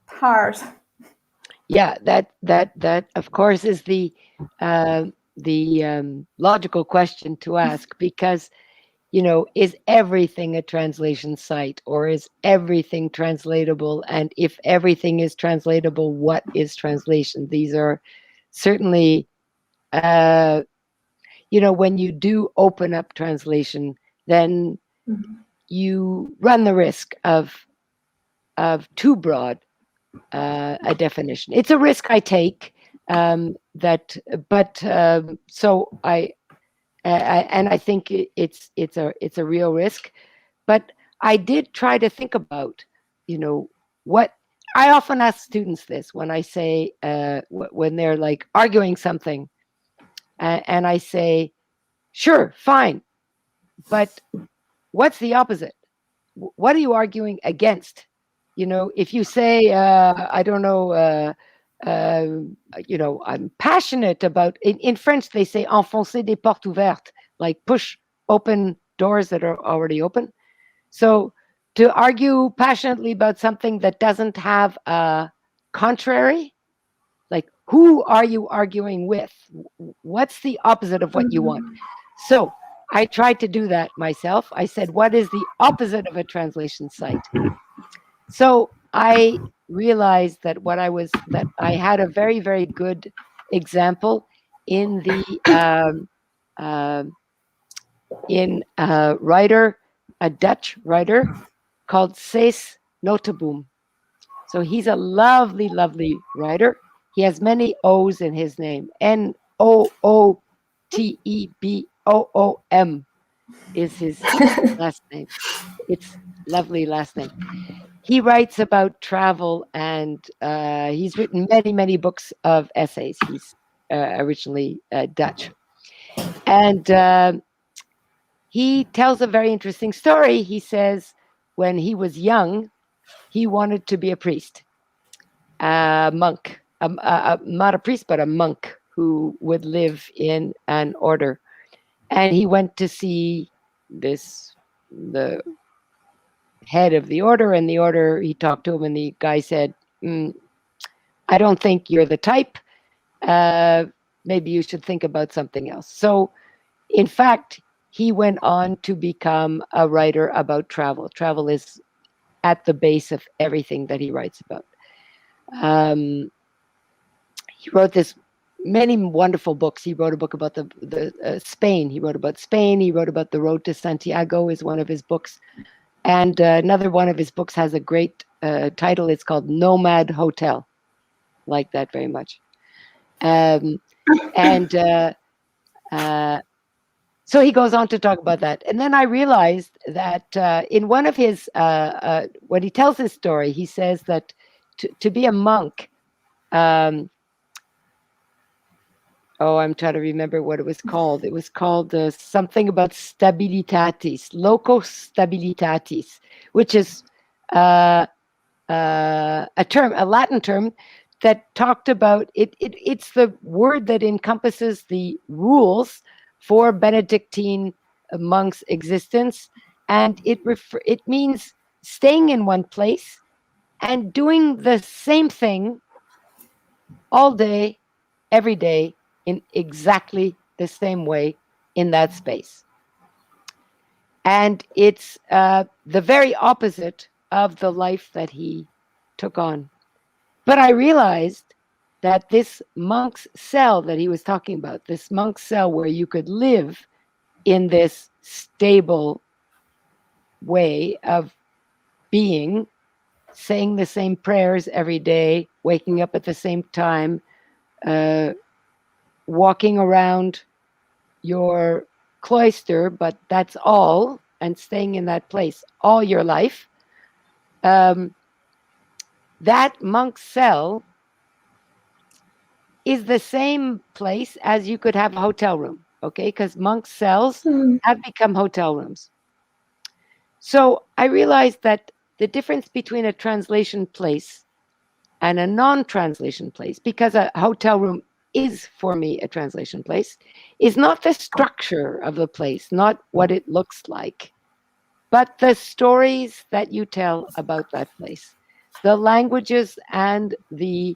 hard. Yeah, that of course is the logical question to ask, because is everything a translation site, or is everything translatable? And if everything is translatable, what is translation? These are certainly, when you do open up translation, then you run the risk of too broad a definition. It's a risk I take. So I think it's a real risk. But I did try to think about, what I often ask students this when I say when they're like arguing something, and I say, sure, fine, but what's the opposite? What are you arguing against? If you say, I don't know, I'm passionate about, in French, they say enfoncer des portes ouvertes, like push open doors that are already open. So to argue passionately about something that doesn't have a contrary, like, who are you arguing with? What's the opposite of what you want? So I tried to do that myself. I said, what is the opposite of a translation site? So I realized that I had a very, very good example in a Dutch writer called Cees Notenboom. So he's a lovely, lovely writer. He has many O's in his name. Nooteboom is his last name. It's lovely last name. He writes about travel, and he's written many, many books of essays. He's originally Dutch. And he tells a very interesting story. He says when he was young, he wanted to be a priest, a monk, not a priest, but a monk who would live in an order. And he went to see the head of the order, and the order, he talked to him, and the guy said, I don't think you're the type. Maybe you should think about something else. So, in fact, he went on to become a writer about travel. Travel is at the base of everything that he writes about. He wrote many wonderful books. He wrote a book about the Spain. He wrote about Spain. He wrote about the road to Santiago is one of his books. And another one of his books has a great title. It's called Nomad Hotel. Like that very much. So he goes on to talk about that. And then I realized that in one of his, when he tells his story, he says that to be a monk, I'm trying to remember what it was called. It was called something about stabilitatis, loco stabilitatis, which is a Latin term that talked about it. It's the word that encompasses the rules for Benedictine monks' existence, and it means staying in one place and doing the same thing all day, every day, in exactly the same way in that space. And it's the very opposite of the life that he took on. But I realized that this monk's cell that he was talking about, this monk's cell where you could live in this stable way of being, saying the same prayers every day, waking up at the same time, walking around your cloister, but that's all, and staying in that place all your life. That monk's cell is the same place as you could have a hotel room, okay? Because monk cells have become hotel rooms. So I realized that the difference between a translation place and a non-translation place, because a hotel room is for me a translation place, is not the structure of the place, not what it looks like, but the stories that you tell about that place, the languages and the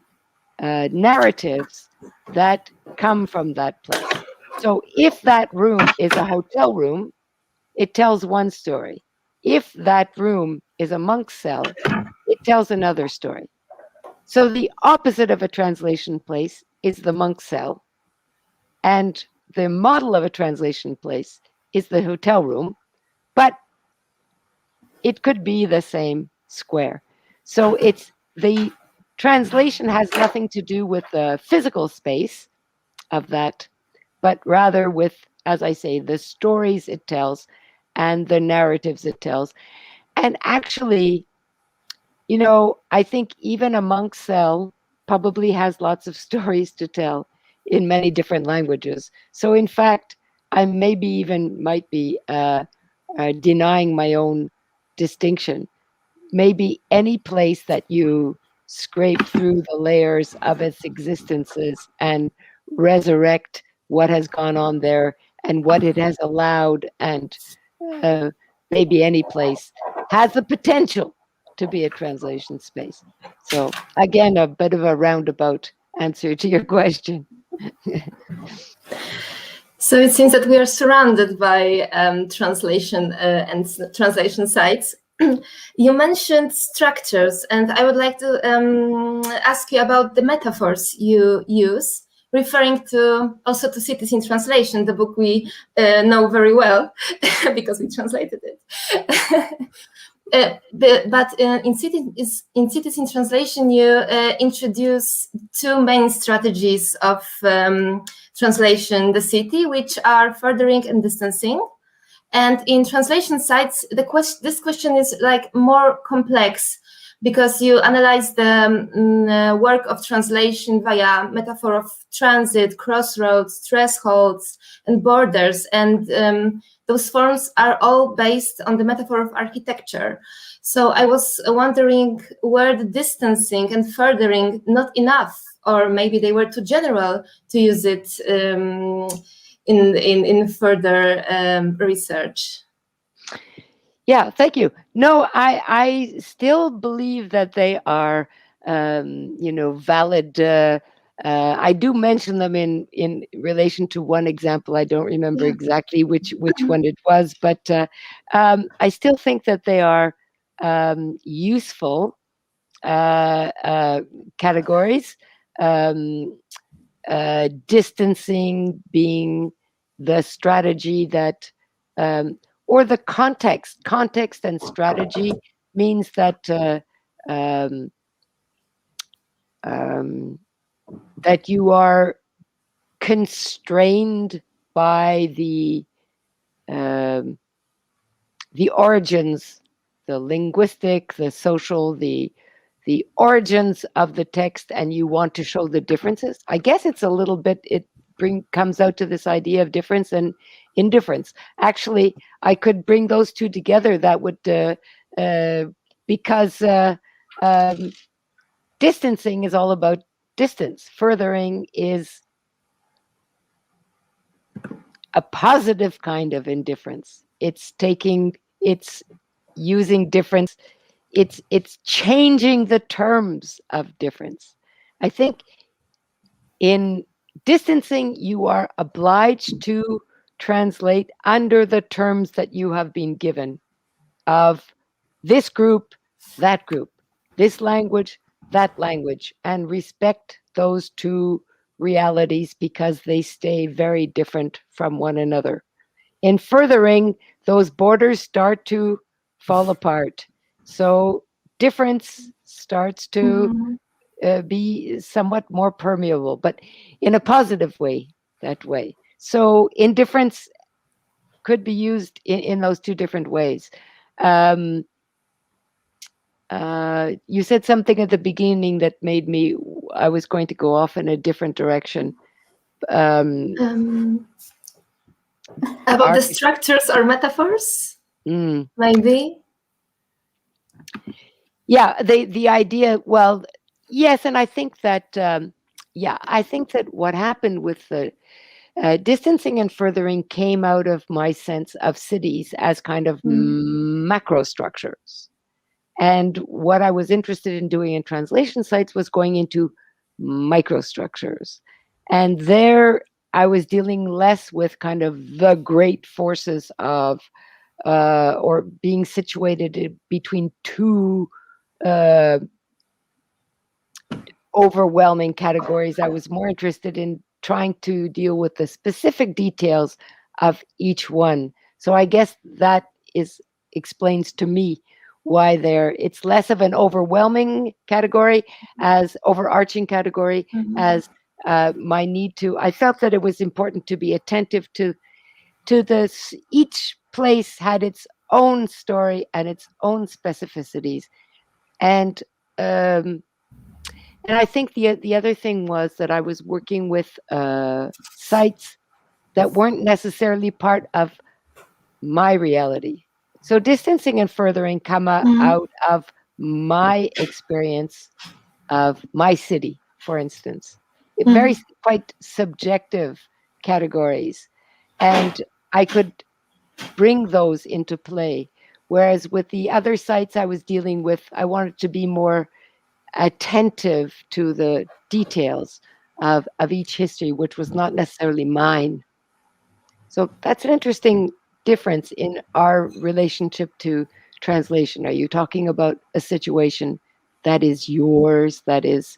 narratives that come from that place. So if that room is a hotel room, it tells one story. If that room is a monk's cell, it tells another story. So the opposite of a translation place is the monk's cell, and the model of a translation place is the hotel room, but it could be the same square. So it's the translation has nothing to do with the physical space of that, but rather with, as I say, the stories it tells and the narratives it tells. And actually, you know, I think even a monk's cell probably has lots of stories to tell in many different languages. So in fact, I maybe even might be denying my own distinction. Maybe any place that you scrape through the layers of its existences and resurrect what has gone on there and what it has allowed, and maybe any place has the potential to be a translation space. So again, a bit of a roundabout answer to your question. So it seems that we are surrounded by translation and translation sites. You mentioned structures, and I would like to ask you about the metaphors you use, referring to also to Cities in Translation, the book we know very well because we translated it. But in Cities in Translation, you introduce two main strategies of translation: the city, which are furthering and distancing. And in translation sites, this question is like more complex, because you analyze the work of translation via metaphor of transit, crossroads, thresholds, and borders. And those forms are all based on the metaphor of architecture. So I was wondering, were the distancing and furthering not enough, or maybe they were too general to use it in further research? Yeah, thank you. No, I still believe that they are, valid. I do mention them in relation to one example. I don't remember Yeah. exactly which one it was, but I still think that they are useful categories. Um, Distancing being the strategy that, or the context and strategy means that um, um, that you are constrained by um, the origins, the linguistic, the social, the origins of the text, and you want to show the differences. I guess it's a little bit, it comes out to this idea of difference and indifference. Actually, I could bring those two together. That would because distancing is all about distance. Furthering is a positive kind of indifference. It's using difference. It's changing the terms of difference. I think in distancing, you are obliged to translate under the terms that you have been given of this group, that group, this language, that language, and respect those two realities because they stay very different from one another. In furthering, those borders start to fall apart. So difference starts to Mhm. be somewhat more permeable, but in a positive way, that way. So indifference could be used in those two different ways. Um, you said something at the beginning that made me, I was going to go off in a different direction. Um, about the structures or metaphors, maybe. Yeah, the idea. Well, yes, and I think that I think that what happened with the distancing and furthering came out of my sense of cities as kind of macro structures. And what I was interested in doing in translation sites was going into microstructures. And there I was dealing less with kind of the great forces of, or being situated between two uh, overwhelming categories. I was more interested in trying to deal with the specific details of each one. So I guess that explains to me why it's less of an overwhelming category as overarching category as my need to. I felt that it was important to be attentive to this. Each place had its own story and its own specificities, and I think the other thing was that I was working with sites that weren't necessarily part of my reality. So distancing and furthering come out of my experience of my city, for instance. Very quite subjective categories. And I could bring those into play. Whereas with the other sites I was dealing with, I wanted to be more attentive to the details of each history, which was not necessarily mine. So that's an interesting difference in our relationship to translation. Are you talking about a situation that is yours, that is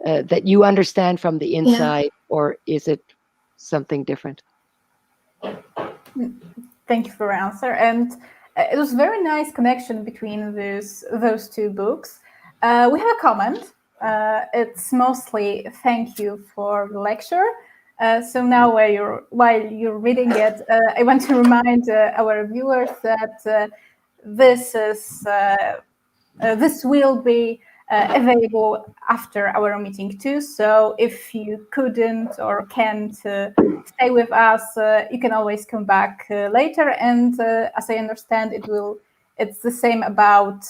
that you understand from the inside, or is it something different? Thank you for your answer. And it was very nice connection between those two books. We have a comment. It's mostly thank you for the lecture. So now while you're reading it, I want to remind our viewers that this will be available after our meeting too. So if you couldn't or can't stay with us, you can always come back later. And as I understand, it's the same about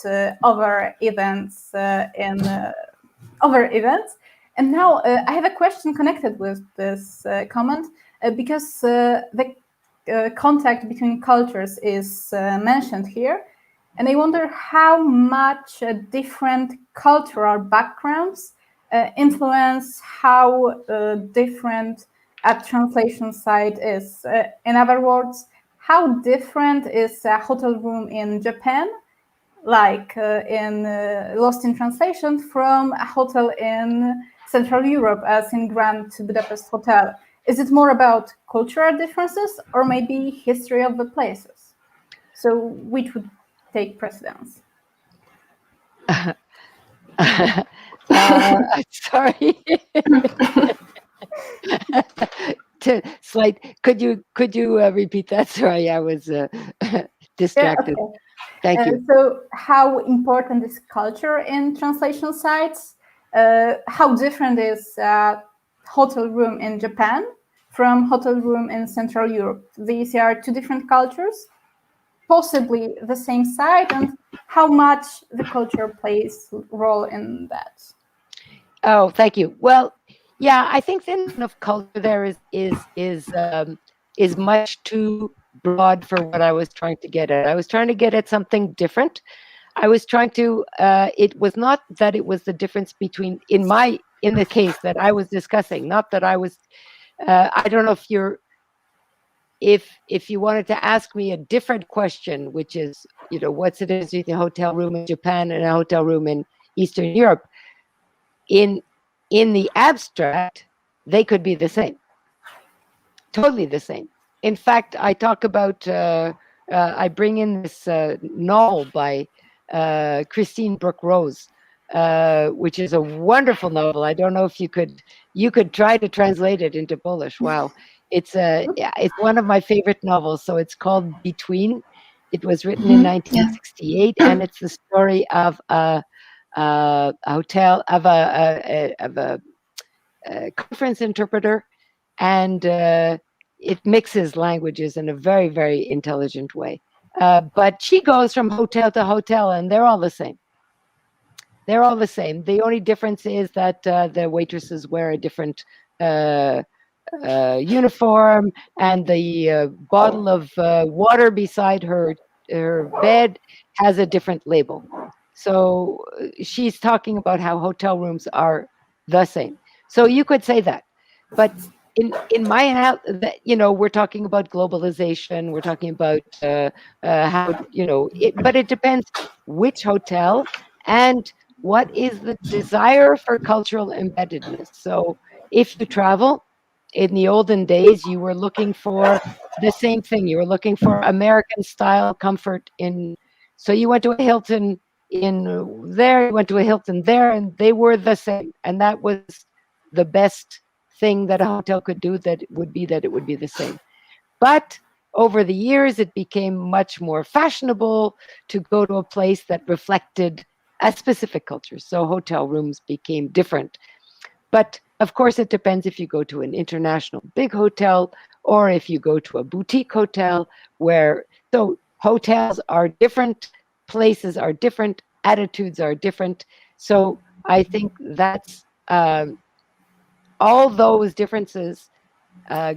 other events other events. And now I have a question connected with this comment because the contact between cultures is mentioned here. And I wonder how much different cultural backgrounds influence how different a translation site is. In other words, how different is a hotel room in Japan, like in Lost in Translation, from a hotel in Central Europe, as in Grand Budapest Hotel? Is it more about cultural differences or maybe history of the places? So which would take precedence? Sorry. Could you repeat that? Sorry, I was distracted. Yeah, okay. Thank you. So how important is culture in translation sites? How different is a hotel room in Japan from hotel room in Central Europe? These are two different cultures, possibly the same site, and how much the culture plays a role in that? Oh, thank you. Well, yeah, I think the notion of culture there is much too broad for what I was trying to get at. I was trying to get at something different. I was trying to. It was not that it was the difference between in the case that I was discussing. Not that I was. I don't know if you wanted to ask me a different question, which is, what's the difference between a hotel room in Japan and a hotel room in Eastern Europe? In the abstract, they could be the same, totally the same. In fact, I talk about, I bring in this novel by Christine Brooke Rose, which is a wonderful novel. I don't know if you could try to translate it into Polish. Wow, it's one of my favorite novels. So it's called Between. It was written in 1968, and it's the story of a hotel of a conference interpreter, and it mixes languages in a very, very intelligent way. But she goes from hotel to hotel, and they're all the same. They're all the same. The only difference is that the waitresses wear a different uniform, and the bottle of water beside her bed has a different label. So she's talking about how hotel rooms are the same. So you could say that, but in my we're talking about globalization. We're talking about how but it depends which hotel and what is the desire for cultural embeddedness. So if you travel, in the olden days, you were looking for the same thing. You were looking for American style comfort so you went to a Hilton there, you went to a Hilton there, and they were the same. And that was the best thing that a hotel could do, that it would be the same. But over the years, it became much more fashionable to go to a place that reflected a specific culture. So hotel rooms became different. But of course, it depends if you go to an international big hotel or if you go to a boutique hotel so hotels are different, places are different, attitudes are different. So I think that's all those differences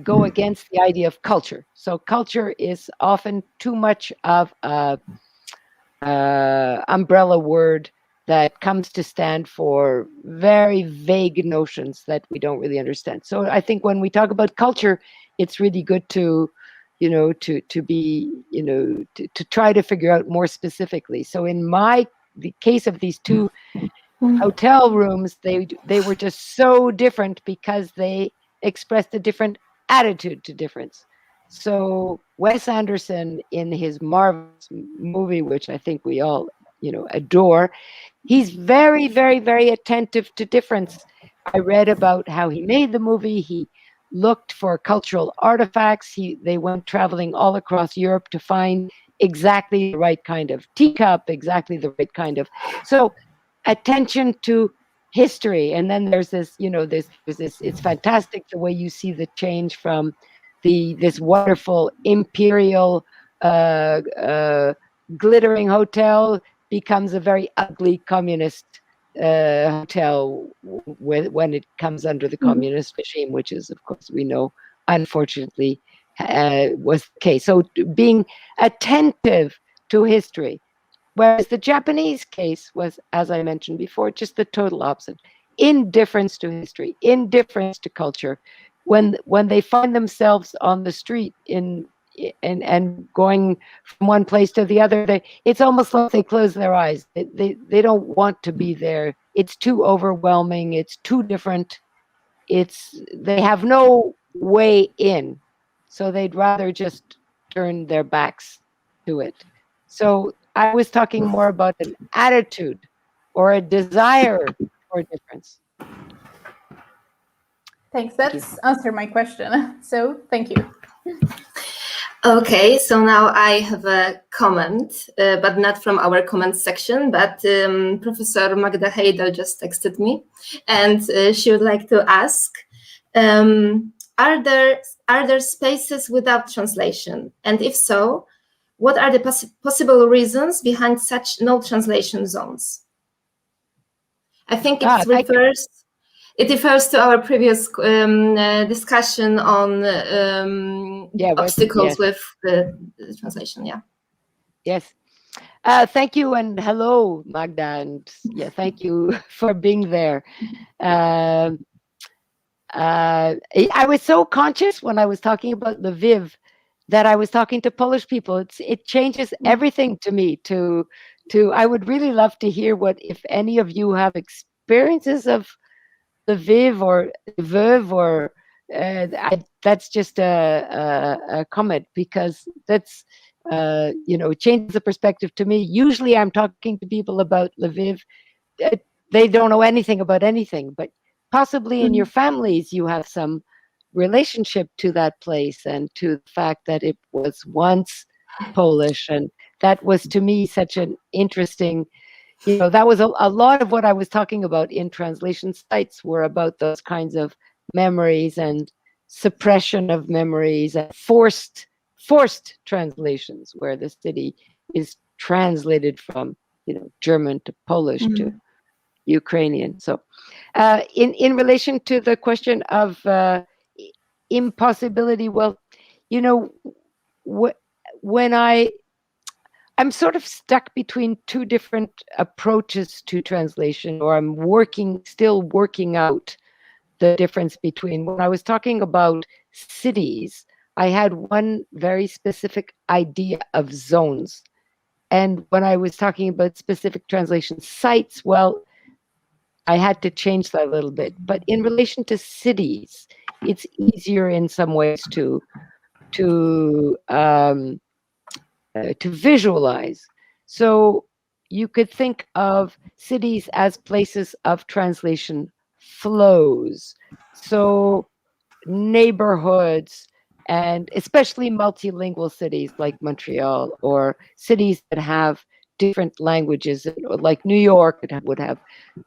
go against the idea of culture. So culture is often too much of a umbrella word that comes to stand for very vague notions that we don't really understand. So I think when we talk about culture, it's really good to try to figure out more specifically. So in the case of these two hotel rooms, they were just so different because they expressed a different attitude to difference. So Wes Anderson, in his marvelous movie, which I think we all adore, he's very, very, very attentive to difference. I read about how he made the movie. He looked for cultural artifacts. They went traveling all across Europe to find exactly the right kind of teacup, exactly the right kind of. So attention to history. And then there's this, it's fantastic the way you see the change from this wonderful imperial glittering hotel becomes a very ugly communist hotel when it comes under the communist regime, which is, of course, we know, unfortunately, was the case. So being attentive to history Whereas the Japanese case was, as I mentioned before, just the total opposite. Indifference to history, indifference to culture. When they find themselves on the street and going from one place to the other, it's almost like they close their eyes. They don't want to be there. It's too overwhelming. It's too different. They have no way in, so they'd rather just turn their backs to it. So I was talking more about an attitude or a desire for difference. Thanks. That's answered my question. So thank you. Okay, so now I have a comment, but not from our comment section, but Professor Magda Heidel just texted me, and she would like to ask, are there spaces without translation? And if so, what are the possible reasons behind such no translation zones? I think it refers to our previous discussion on obstacles with the translation. Yeah. Yes. Thank you, and hello, Magda, and yeah, thank you for being there. I was so conscious when I was talking about Lviv that I was talking to Polish people. It changes everything to me. I would really love to hear if any of you have experiences of Lviv or Lviv, or that's just a comment, because that's it changes the perspective to me. Usually I'm talking to people about Lviv, they don't know anything about anything, but possibly in your families you have some relationship to that place and to the fact that it was once Polish, and that was to me such an interesting, that was a lot of what I was talking about in translation sites were about those kinds of memories and suppression of memories and forced translations, where the city is translated from German to Polish to Ukrainian. So in relation to the question of impossibility, well, when I'm sort of stuck between two different approaches to translation, or I'm still working out the difference between. When I was talking about cities, I had one very specific idea of zones. And when I was talking about specific translation sites, well, I had to change that a little bit. But in relation to cities, it's easier in some ways to visualize. So you could think of cities as places of translation flows. So neighborhoods, and especially multilingual cities like Montreal, or cities that have different languages, like New York, it would have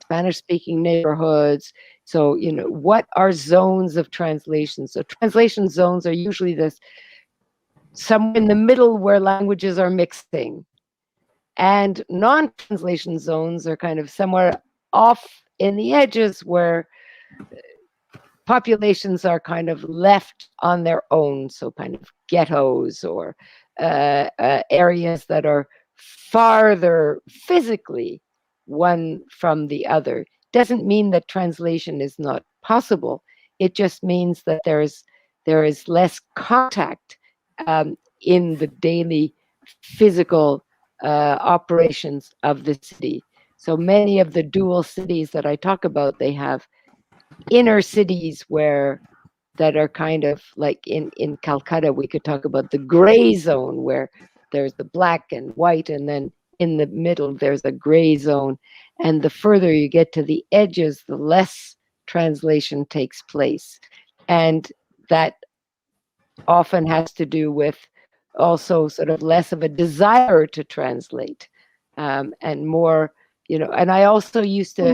Spanish-speaking neighborhoods. So, what are zones of translation? So translation zones are usually somewhere in the middle where languages are mixing. And non-translation zones are kind of somewhere off in the edges where populations are kind of left on their own. So kind of ghettos, or areas that are farther physically one from the other. Doesn't mean that translation is not possible. It just means that there is less contact in the daily physical operations of the city. So many of the dual cities that I talk about, they have inner cities that are kind of like in Calcutta, we could talk about the gray zone, where there's the black and white, and then in the middle there's a gray zone. And the further you get to the edges, the less translation takes place. And that often has to do with also sort of less of a desire to translate, and more, and I also used to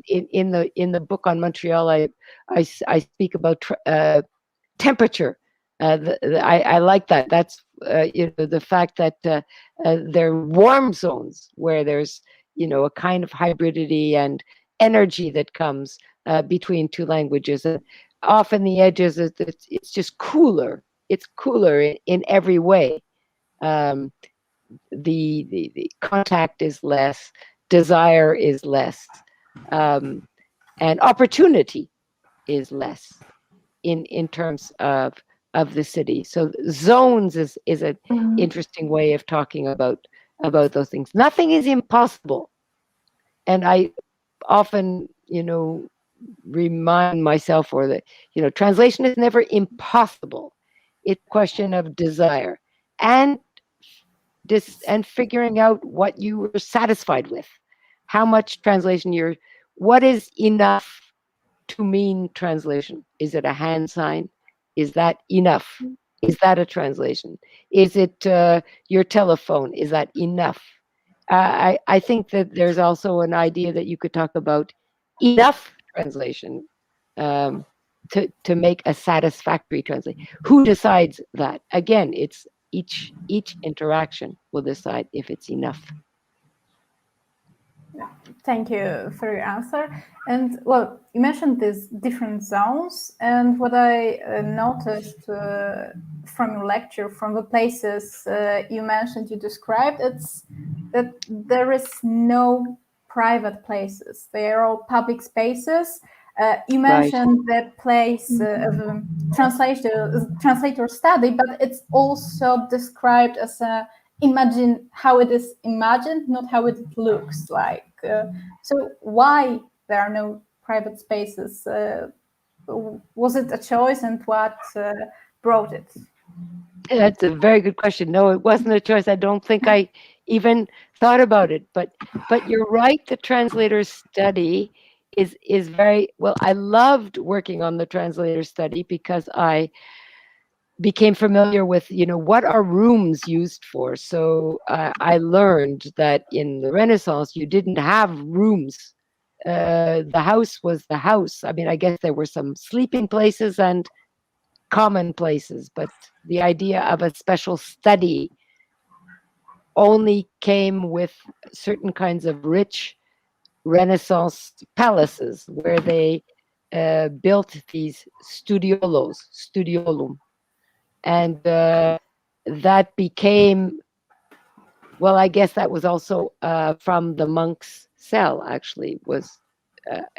in the book on Montreal, I speak about temperature. I like that. That's the fact that there are warm zones where there's a kind of hybridity and energy that comes between two languages. And often the edges, it's just cooler. It's cooler in every way. the contact is less, desire is less, and opportunity is less in terms of the city. So zones is an interesting way of talking about those things. Nothing is impossible, and I often, remind myself, or that, translation is never impossible. It's a question of desire and figuring out what you were satisfied with, how much translation what is enough to mean translation. Is it a hand sign? Is that enough? Is that a translation? Is it your telephone? Is that enough? I think that there's also an idea that you could talk about enough translation to make a satisfactory translation. Who decides that? Again, it's each interaction will decide if it's enough. Thank you for your answer. And well, you mentioned these different zones, and what I noticed from your lecture, from the places you mentioned, you described, it's that there is no private places. They are all public spaces. You mentioned that place of translator study, but it's also described as imagine how it is imagined, not how it looks like. So why there are no private spaces? Was it a choice, and what brought it? That's a very good question. No, it wasn't a choice. I don't think I even thought about it. But you're right. The translator study is very well. I loved working on the translator study because I became familiar with, what are rooms used for. So I learned that in the Renaissance, you didn't have rooms. The house was the house. I mean, I guess there were some sleeping places and common places, but the idea of a special study only came with certain kinds of rich Renaissance palaces where they built these studiolum. And that became, well, I guess that was also from the monk's cell, actually, was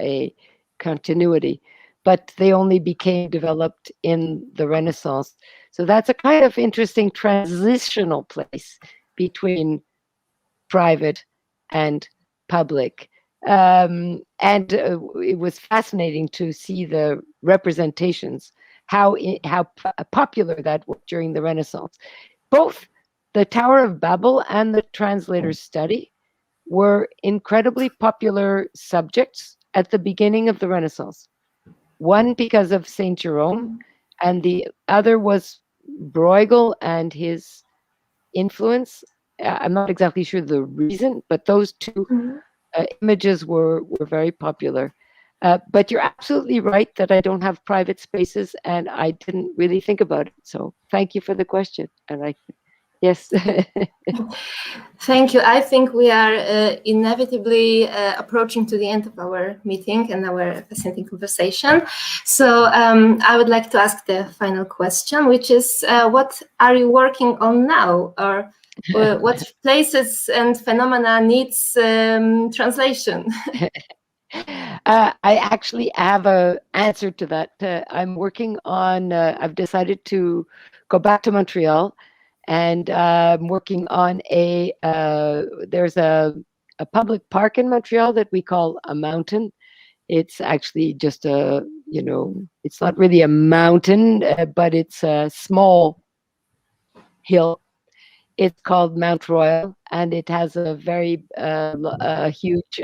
a continuity. But they only became developed in the Renaissance. So that's a kind of interesting transitional place between private and public. And it was fascinating to see the representations, how popular that was during the Renaissance. Both the Tower of Babel and the translator's study were incredibly popular subjects at the beginning of the Renaissance. One because of Saint Jerome, and the other was Bruegel and his influence. I'm not exactly sure the reason, but those two images were very popular. But you're absolutely right that I don't have private spaces, and I didn't really think about it. So thank you for the question. And yes. Thank you. I think we are inevitably approaching to the end of our meeting and our fascinating conversation. So I would like to ask the final question, which is, what are you working on now? Or what places and phenomena needs translation? I actually have an answer to that. I'm working on, I've decided to go back to Montreal, and I'm working on there's a public park in Montreal that we call a mountain. It's actually just it's not really a mountain, but it's a small hill. It's called Mount Royal, and it has a very huge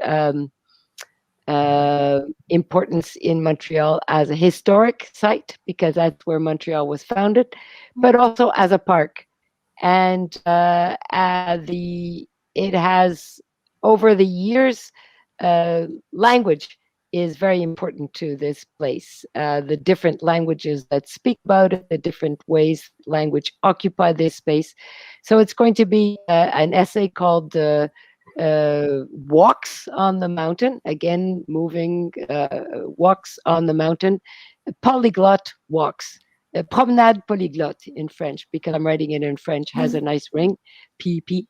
importance in Montreal as a historic site, because that's where Montreal was founded, but also as a park. And it has, over the years, language is very important to this place. The different languages that speak about it, the different ways language occupy this space. So it's going to be an essay called Walks on the Mountain, again, moving walks on the mountain, polyglot walks. promenade polyglotte in French, because I'm writing it in French, has a nice ring, PP.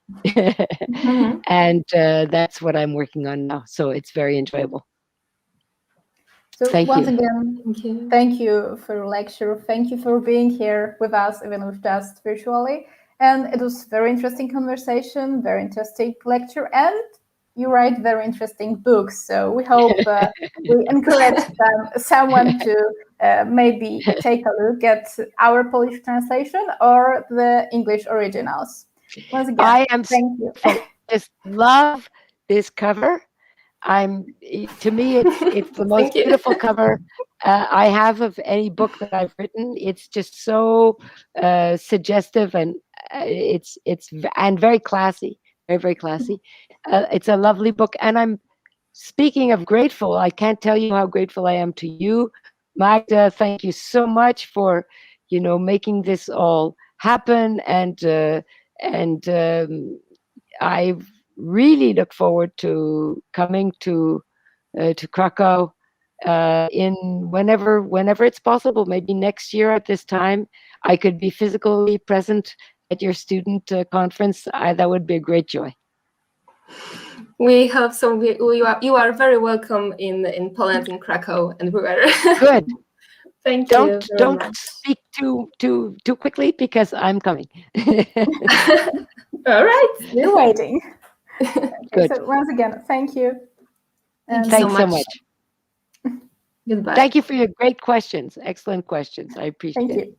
And that's what I'm working on now. So it's very enjoyable. So Thank once you. again, thank you for your lecture. Thank you for being here with us, even if just virtually. And it was very interesting conversation, very interesting lecture, and you write very interesting books. So we hope we encourage someone to maybe take a look at our Polish translation or the English originals. Once again, I am thank you. just love this cover. To me, it's the most beautiful cover I have of any book that I've written. It's just so suggestive, and it's very classy, very classy. It's a lovely book, and I'm speaking of grateful. I can't tell you how grateful I am to you, Magda. Thank you so much for making this all happen, and I really look forward to coming to Krakow in whenever it's possible. Maybe next year at this time, I could be physically present at your student conference. That would be a great joy. We hope so. You are very welcome in Poland, in Krakow, and everywhere. Good. Thank you. Don't speak too quickly, because I'm coming. All right. We're waiting. Good. So once again, thank you. Thanks so much. Goodbye. Thank you for your great questions. Excellent questions. I appreciate it. Thank you.